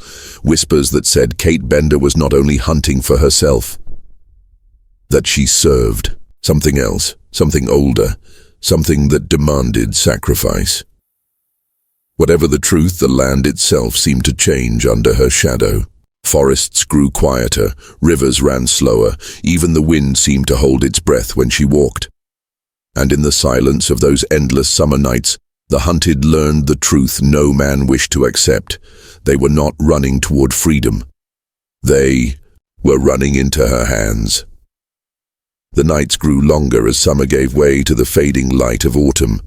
Speaker 1: whispers that said Kate Bender was not only hunting for herself, that she served something else, something older, something that demanded sacrifice. Whatever the truth, the land itself seemed to change under her shadow. Forests grew quieter, rivers ran slower, even the wind seemed to hold its breath when she walked. And in the silence of those endless summer nights, the hunted learned the truth no man wished to accept. They were not running toward freedom. They were running into her hands. The nights grew longer as summer gave way to the fading light of autumn.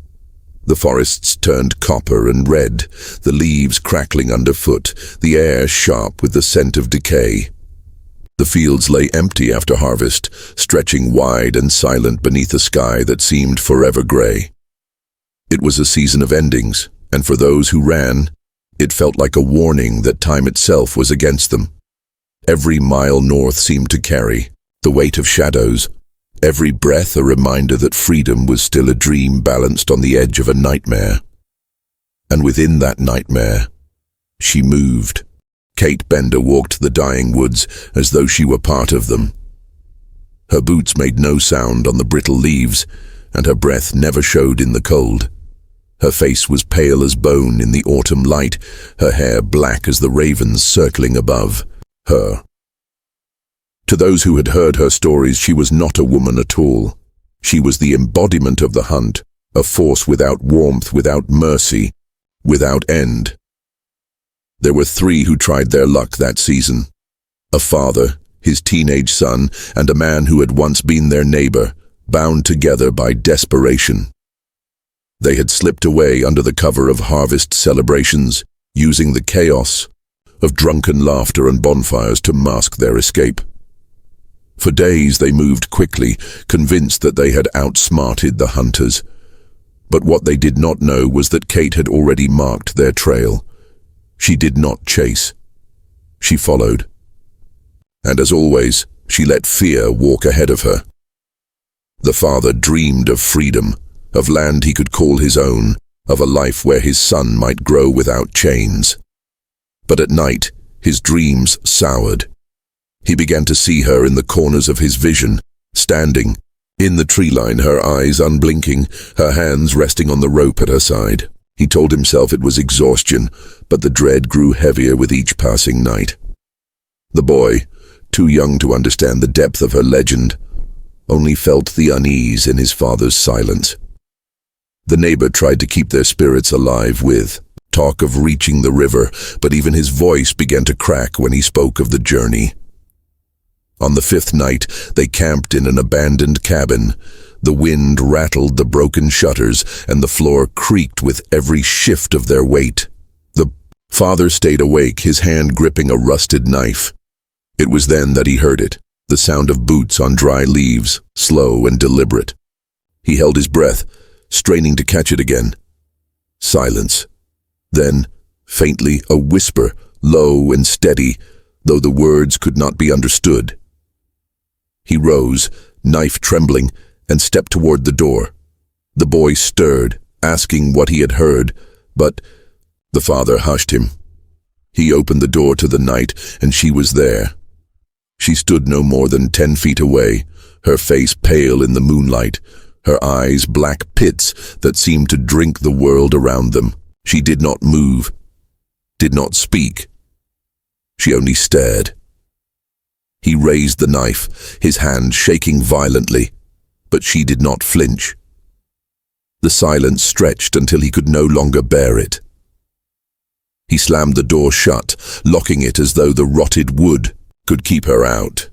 Speaker 1: The forests turned copper and red, the leaves crackling underfoot, the air sharp with the scent of decay. The fields lay empty after harvest, stretching wide and silent beneath a sky that seemed forever gray. It was a season of endings, and for those who ran, it felt like a warning that time itself was against them. Every mile north seemed to carry the weight of shadows, every breath a reminder that freedom was still a dream balanced on the edge of a nightmare. And within that nightmare, she moved. Kate Bender walked the dying woods as though she were part of them. Her boots made no sound on the brittle leaves, and her breath never showed in the cold. Her face was pale as bone in the autumn light, her hair black as the ravens circling above her. To those who had heard her stories, she was not a woman at all. She was the embodiment of the hunt, a force without warmth, without mercy, without end. There were 3 who tried their luck that season. A father, his teenage son, and a man who had once been their neighbor, bound together by desperation. They had slipped away under the cover of harvest celebrations, using the chaos of drunken laughter and bonfires to mask their escape. For days they moved quickly, convinced that they had outsmarted the hunters. But what they did not know was that Kate had already marked their trail. She did not chase. She followed. And as always, she let fear walk ahead of her. The father dreamed of freedom, of land he could call his own, of a life where his son might grow without chains. But at night, his dreams soured. He began to see her in the corners of his vision, standing in the tree line, her eyes unblinking, her hands resting on the rope at her side. He told himself it was exhaustion, but the dread grew heavier with each passing night. The boy, too young to understand the depth of her legend, only felt the unease in his father's silence. The neighbor tried to keep their spirits alive with talk of reaching the river, but even his voice began to crack when he spoke of the journey. On the 5th night, they camped in an abandoned cabin. The wind rattled the broken shutters, and the floor creaked with every shift of their weight. The father stayed awake, his hand gripping a rusted knife. It was then that he heard it, the sound of boots on dry leaves, slow and deliberate. He held his breath, straining to catch it again. Silence. Then, faintly, a whisper, low and steady, though the words could not be understood. He rose, knife trembling, and stepped toward the door. The boy stirred, asking what he had heard, but the father hushed him. He opened the door to the night, and she was there. She stood no more than 10 feet away, her face pale in the moonlight, her eyes black pits that seemed to drink the world around them. She did not move, did not speak. She only stared. He raised the knife, his hand shaking violently, but she did not flinch. The silence stretched until he could no longer bear it. He slammed the door shut, locking it as though the rotted wood could keep her out.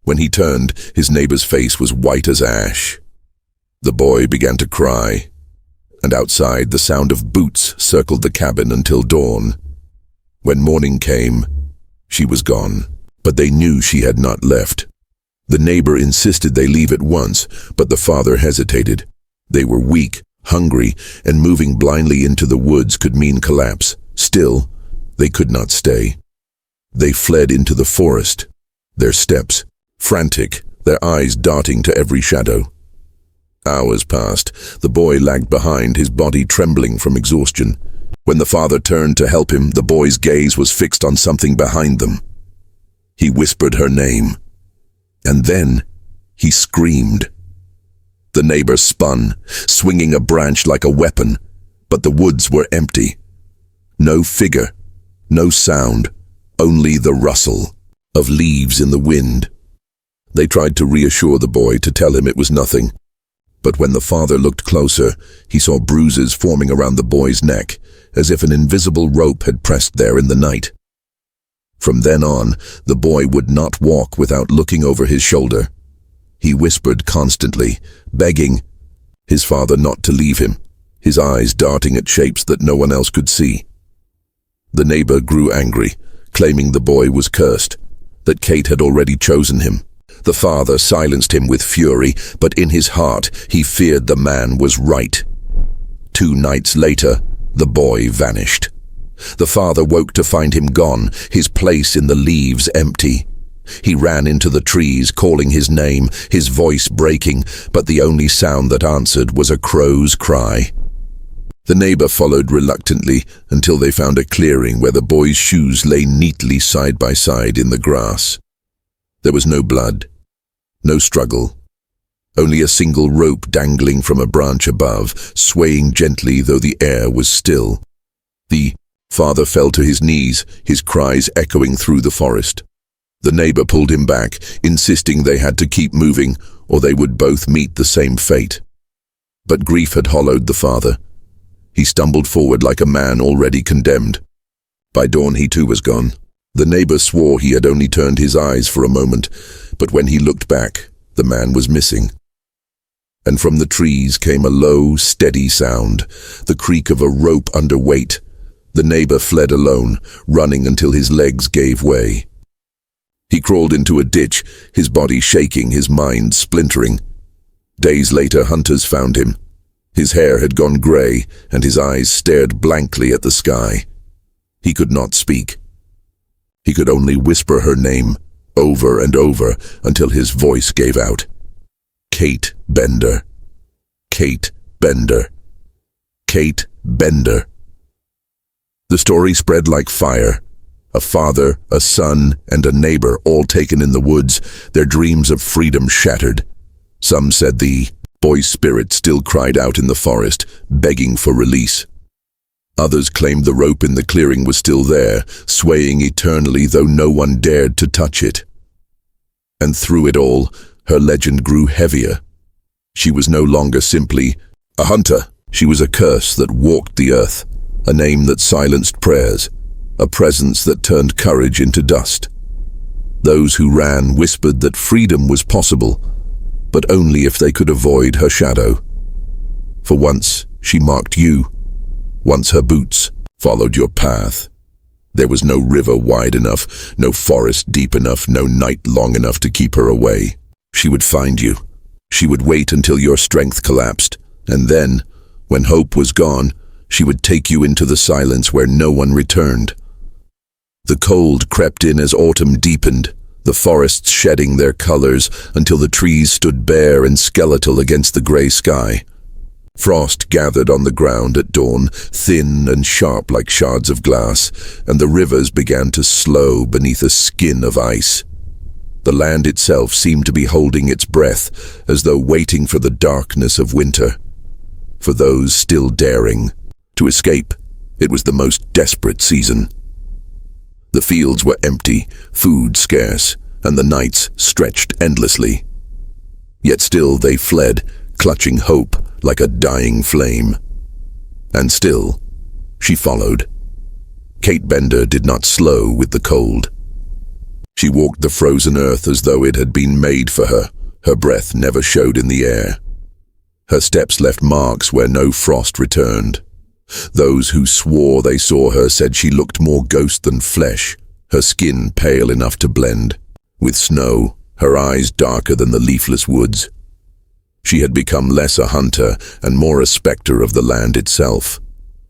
Speaker 1: When he turned, his neighbor's face was white as ash. The boy began to cry, and outside the sound of boots circled the cabin until dawn. When morning came, she was gone, but they knew she had not left. The neighbor insisted they leave at once, but the father hesitated. They were weak, hungry, and moving blindly into the woods could mean collapse. Still, they could not stay. They fled into the forest, their steps frantic, their eyes darting to every shadow. Hours passed. The boy lagged behind, his body trembling from exhaustion. When the father turned to help him, the boy's gaze was fixed on something behind them. He whispered her name, and then he screamed. The neighbor spun, swinging a branch like a weapon, but the woods were empty. No figure, no sound, only the rustle of leaves in the wind. They tried to reassure the boy, to tell him it was nothing. But when the father looked closer, he saw bruises forming around the boy's neck, as if an invisible rope had pressed there in the night. From then on, the boy would not walk without looking over his shoulder. He whispered constantly, begging his father not to leave him. his eyes darting at shapes that no one else could see. The neighbor grew angry, claiming the boy was cursed, that Kate had already chosen him. The father silenced him with fury, but in his heart he feared the man was right. 2 nights later, the boy vanished. The father woke to find him gone, his place in the leaves empty. He ran into the trees, calling his name, his voice breaking, but the only sound that answered was a crow's cry. The neighbor followed reluctantly until they found a clearing where the boy's shoes lay neatly side by side in the grass. There was no blood, no struggle, only a single rope dangling from a branch above, swaying gently though the air was still. The father fell to his knees, his cries echoing through the forest. The neighbor pulled him back, insisting they had to keep moving, or they would both meet the same fate. But grief had hollowed the father. He stumbled forward like a man already condemned. By dawn he too was gone. The neighbor swore he had only turned his eyes for a moment, but when he looked back, the man was missing. And from the trees came a low, steady sound, the creak of a rope under weight. The neighbor fled alone, running until his legs gave way. He crawled into a ditch, his body shaking, his mind splintering. Days later, hunters found him. His hair had gone grey, and his eyes stared blankly at the sky. He could not speak. He could only whisper her name, over and over, until his voice gave out. Kate Bender. Kate Bender. Kate Bender. The story spread like fire. A father, a son, and a neighbor all taken in the woods, their dreams of freedom shattered. Some said the boy's spirit still cried out in the forest, begging for release. Others claimed the rope in the clearing was still there, swaying eternally though no one dared to touch it. And through it all, her legend grew heavier. She was no longer simply a hunter. She was a curse that walked the earth, a name that silenced prayers, a presence that turned courage into dust. Those who ran whispered that freedom was possible, but only if they could avoid her shadow. For once, she marked you. Once her boots followed your path. There was no river wide enough, no forest deep enough, no night long enough to keep her away. She would find you. She would wait until your strength collapsed, and then, when hope was gone, she would take you into the silence where no one returned. The cold crept in as autumn deepened, the forests shedding their colors until the trees stood bare and skeletal against the gray sky. Frost gathered on the ground at dawn, thin and sharp like shards of glass, and the rivers began to slow beneath a skin of ice. The land itself seemed to be holding its breath, as though waiting for the darkness of winter. For those still daring to escape, it was the most desperate season. The fields were empty, food scarce, and the nights stretched endlessly. Yet still they fled, clutching hope like a dying flame. And still, she followed. Kate Bender did not slow with the cold. She walked the frozen earth as though it had been made for her. Her breath never showed in the air. Her steps left marks where no frost returned. Those who swore they saw her said she looked more ghost than flesh, her skin pale enough to blend with snow, her eyes darker than the leafless woods. She had become less a hunter and more a spectre of the land itself,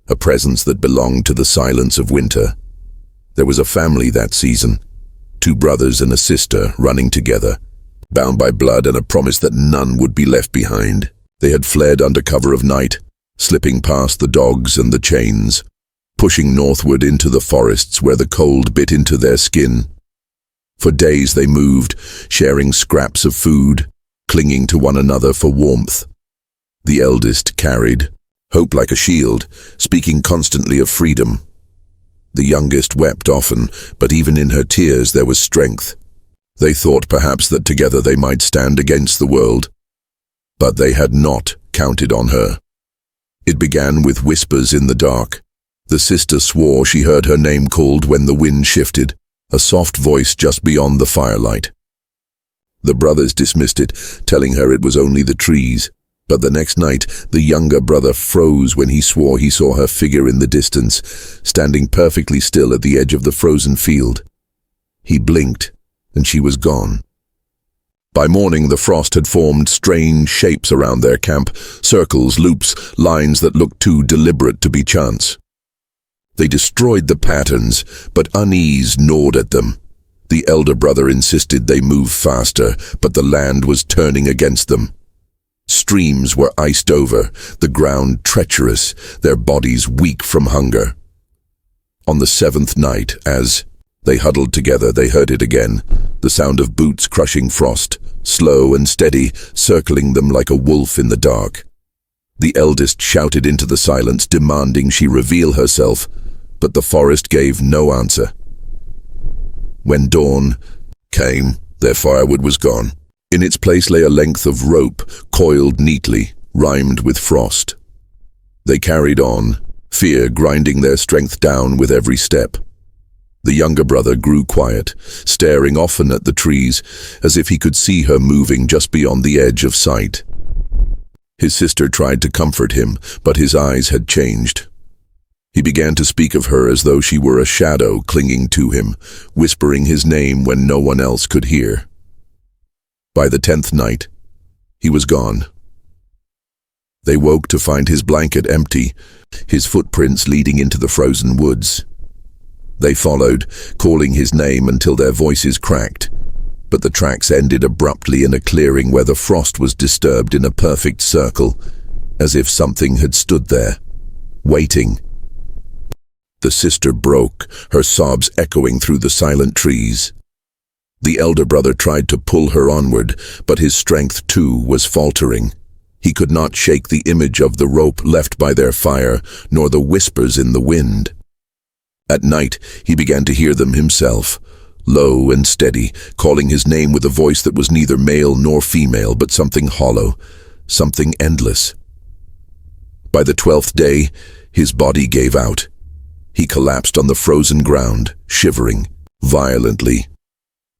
Speaker 1: a presence that belonged to the silence of winter. There was a family that season, 2 brothers and a sister running together, bound by blood and a promise that none would be left behind. They had fled under cover of night, slipping past the dogs and the chains, pushing northward into the forests where the cold bit into their skin. For days they moved, sharing scraps of food, clinging to one another for warmth. The eldest carried hope like a shield, speaking constantly of freedom. The youngest wept often, but even in her tears there was strength. They thought perhaps that together they might stand against the world. But they had not counted on her. It began with whispers in the dark. The sister swore she heard her name called when the wind shifted, a soft voice just beyond the firelight. The brothers dismissed it, telling her it was only the trees. But the next night, the younger brother froze when he swore he saw her figure in the distance, standing perfectly still at the edge of the frozen field. He blinked, and she was gone. By morning, the frost had formed strange shapes around their camp, circles, loops, lines that looked too deliberate to be chance. They destroyed the patterns, but unease gnawed at them. The elder brother insisted they move faster, but the land was turning against them. Streams were iced over, the ground treacherous, their bodies weak from hunger. On the seventh night, as they huddled together, they heard it again, the sound of boots crushing frost, slow and steady, circling them like a wolf in the dark. The eldest shouted into the silence, demanding she reveal herself, but the forest gave no answer. When dawn came, their firewood was gone. In its place lay a length of rope, coiled neatly, rimed with frost. They carried on, fear grinding their strength down with every step. The younger brother grew quiet, staring often at the trees, as if he could see her moving just beyond the edge of sight. His sister tried to comfort him, but his eyes had changed. He began to speak of her as though she were a shadow clinging to him, whispering his name when no one else could hear. By the 10th night, he was gone. They woke to find his blanket empty, his footprints leading into the frozen woods. They followed, calling his name until their voices cracked, but the tracks ended abruptly in a clearing where the frost was disturbed in a perfect circle, as if something had stood there, waiting. The sister broke, her sobs echoing through the silent trees. The elder brother tried to pull her onward, but his strength too was faltering. He could not shake the image of the rope left by their fire, nor the whispers in the wind. At night, he began to hear them himself, low and steady, calling his name with a voice that was neither male nor female, but something hollow, something endless. By the 12th day, his body gave out. He collapsed on the frozen ground, shivering violently.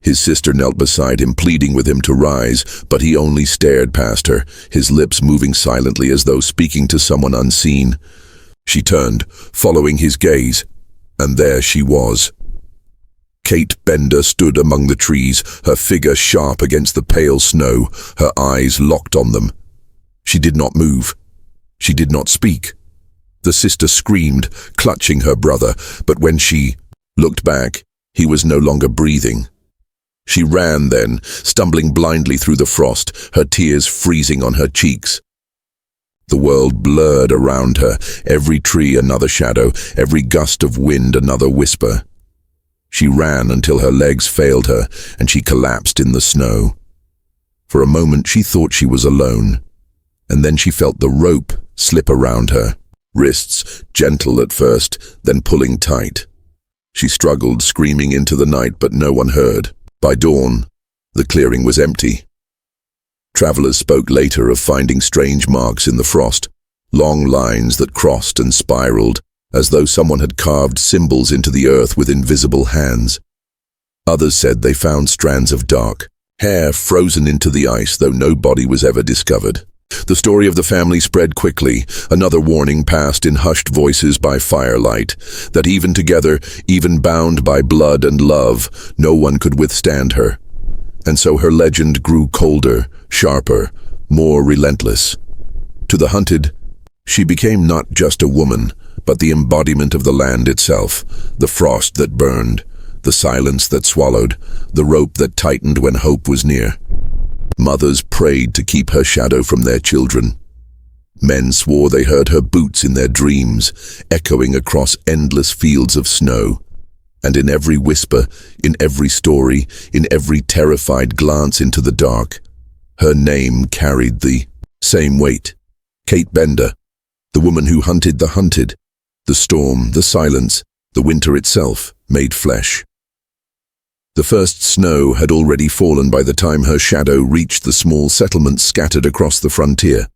Speaker 1: His sister knelt beside him, pleading with him to rise, but he only stared past her, his lips moving silently as though speaking to someone unseen. She turned, following his gaze, and there she was. Kate Bender stood among the trees, her figure sharp against the pale snow, her eyes locked on them. She did not move. She did not speak. The sister screamed, clutching her brother, but when she looked back, he was no longer breathing. She ran then, stumbling blindly through the frost, her tears freezing on her cheeks. The world blurred around her, every tree another shadow, every gust of wind another whisper. She ran until her legs failed her, and she collapsed in the snow. For a moment she thought she was alone, and then she felt the rope slip around her, wrists gentle at first, then pulling tight. She struggled, screaming into the night, but no one heard. By dawn, the clearing was empty. Travelers spoke later of finding strange marks in the frost, long lines that crossed and spiraled, as though someone had carved symbols into the earth with invisible hands. Others said they found strands of dark hair frozen into the ice, though no body was ever discovered. The story of the family spread quickly, another warning passed in hushed voices by firelight, that even together, even bound by blood and love, no one could withstand her. And so her legend grew colder, sharper, more relentless. To the hunted, she became not just a woman, but the embodiment of the land itself, the frost that burned, the silence that swallowed, the rope that tightened when hope was near. Mothers prayed to keep her shadow from their children. Men swore they heard her boots in their dreams, echoing across endless fields of snow. And in every whisper, in every story, in every terrified glance into the dark, her name carried the same weight. Kate Bender, the woman who hunted the hunted, the storm, the silence, the winter itself, made flesh. The first snow had already fallen by the time her shadow reached the small settlements scattered across the frontier.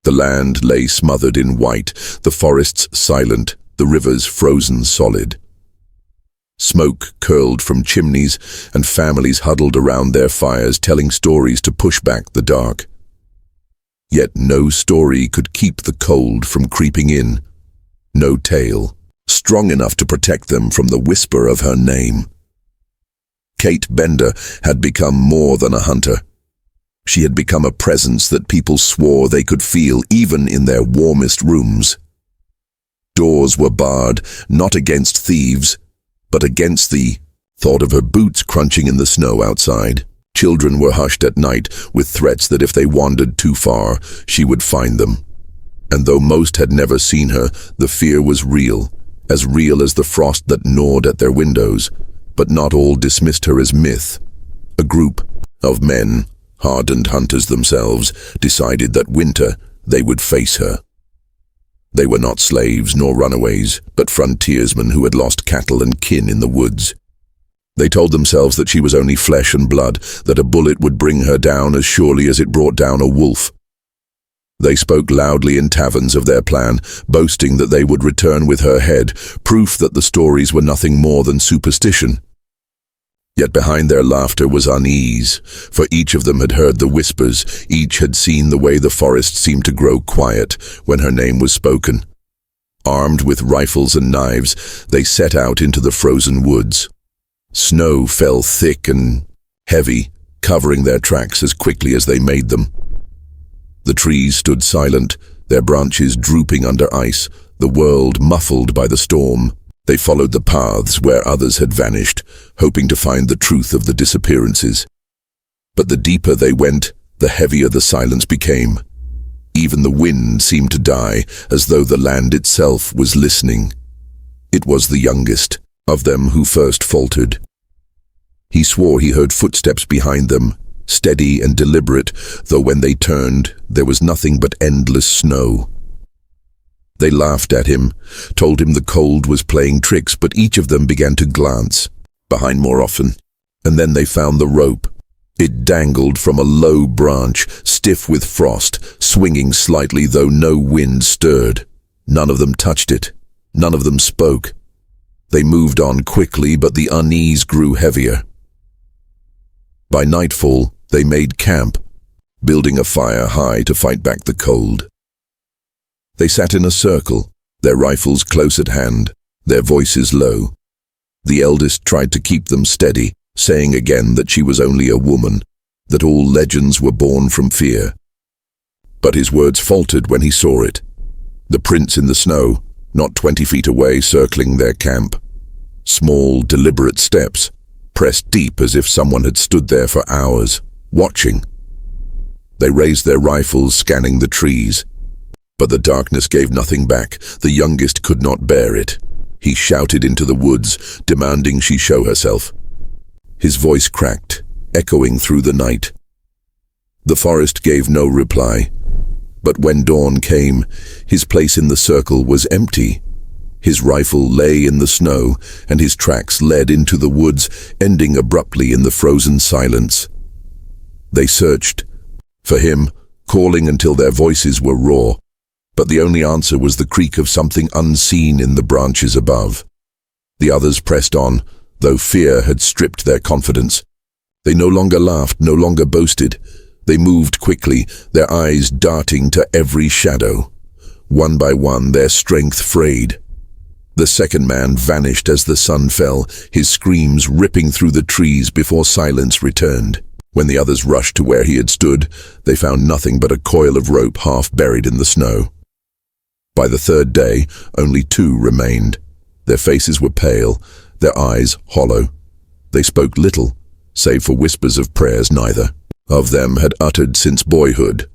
Speaker 1: The land lay smothered in white, the forests silent, the rivers frozen solid. Smoke curled from chimneys, and families huddled around their fires telling stories to push back the dark. Yet no story could keep the cold from creeping in. No tale, strong enough to protect them from the whisper of her name. Kate Bender had become more than a hunter. She had become a presence that people swore they could feel even in their warmest rooms. Doors were barred, not against thieves, but against the thought of her boots crunching in the snow outside. Children were hushed at night with threats that if they wandered too far, she would find them. And though most had never seen her, the fear was real as the frost that gnawed at their windows. But not all dismissed her as myth. A group of men, hardened hunters themselves, decided that winter they would face her. They were not slaves nor runaways, but frontiersmen who had lost cattle and kin in the woods. They told themselves that she was only flesh and blood, that a bullet would bring her down as surely as it brought down a wolf. They spoke loudly in taverns of their plan, boasting that they would return with her head, proof that the stories were nothing more than superstition. Yet behind their laughter was unease, for each of them had heard the whispers, each had seen the way the forest seemed to grow quiet when her name was spoken. Armed with rifles and knives, they set out into the frozen woods. Snow fell thick and heavy, covering their tracks as quickly as they made them. The trees stood silent, their branches drooping under ice, the world muffled by the storm. They followed the paths where others had vanished, hoping to find the truth of the disappearances. But the deeper they went, the heavier the silence became. Even the wind seemed to die, as though the land itself was listening. It was the youngest of them who first faltered. He swore he heard footsteps behind them, steady and deliberate, though when they turned, there was nothing but endless snow. They laughed at him, told him the cold was playing tricks, but each of them began to glance behind more often. And then they found the rope. It dangled from a low branch, stiff with frost, swinging slightly though no wind stirred. None of them touched it. None of them spoke. They moved on quickly, but the unease grew heavier. By nightfall, they made camp, building a fire high to fight back the cold. They sat in a circle, their rifles close at hand, their voices low. The eldest tried to keep them steady, saying again that she was only a woman, that all legends were born from fear. But his words faltered when he saw it. The prints in the snow, not 20 feet away, circling their camp. Small, deliberate steps, pressed deep as if someone had stood there for hours, watching. They raised their rifles, scanning the trees. But the darkness gave nothing back. The youngest could not bear it. He shouted into the woods, demanding she show herself. His voice cracked, echoing through the night. The forest gave no reply. But when dawn came, his place in the circle was empty. His rifle lay in the snow, and his tracks led into the woods, ending abruptly in the frozen silence. They searched for him, calling until their voices were raw. But the only answer was the creak of something unseen in the branches above. The others pressed on, though fear had stripped their confidence. They no longer laughed, no longer boasted. They moved quickly, their eyes darting to every shadow. One by one, their strength frayed. The second man vanished as the sun fell, his screams ripping through the trees before silence returned. When the others rushed to where he had stood, they found nothing but a coil of rope half buried in the snow. By the third day, only two remained. Their faces were pale, their eyes hollow. They spoke little, save for whispers of prayers neither of them had uttered since boyhood.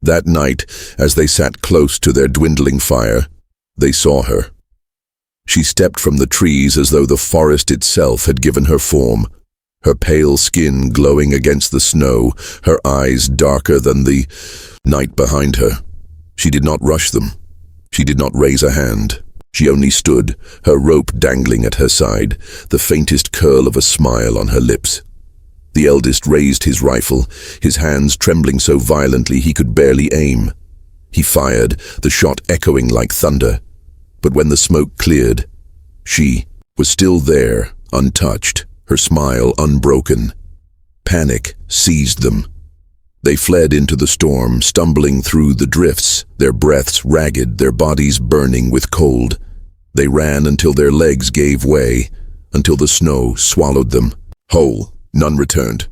Speaker 1: That night, as they sat close to their dwindling fire, they saw her. She stepped from the trees as though the forest itself had given her form, her pale skin glowing against the snow, her eyes darker than the night behind her. She did not rush them. She did not raise a hand. She only stood, her rope dangling at her side, the faintest curl of a smile on her lips. The eldest raised his rifle, his hands trembling so violently he could barely aim. He fired, the shot echoing like thunder. But when the smoke cleared, she was still there, untouched, her smile unbroken. Panic seized them. They fled into the storm, stumbling through the drifts, their breaths ragged, their bodies burning with cold. They ran until their legs gave way, until the snow swallowed them. Whole, none returned.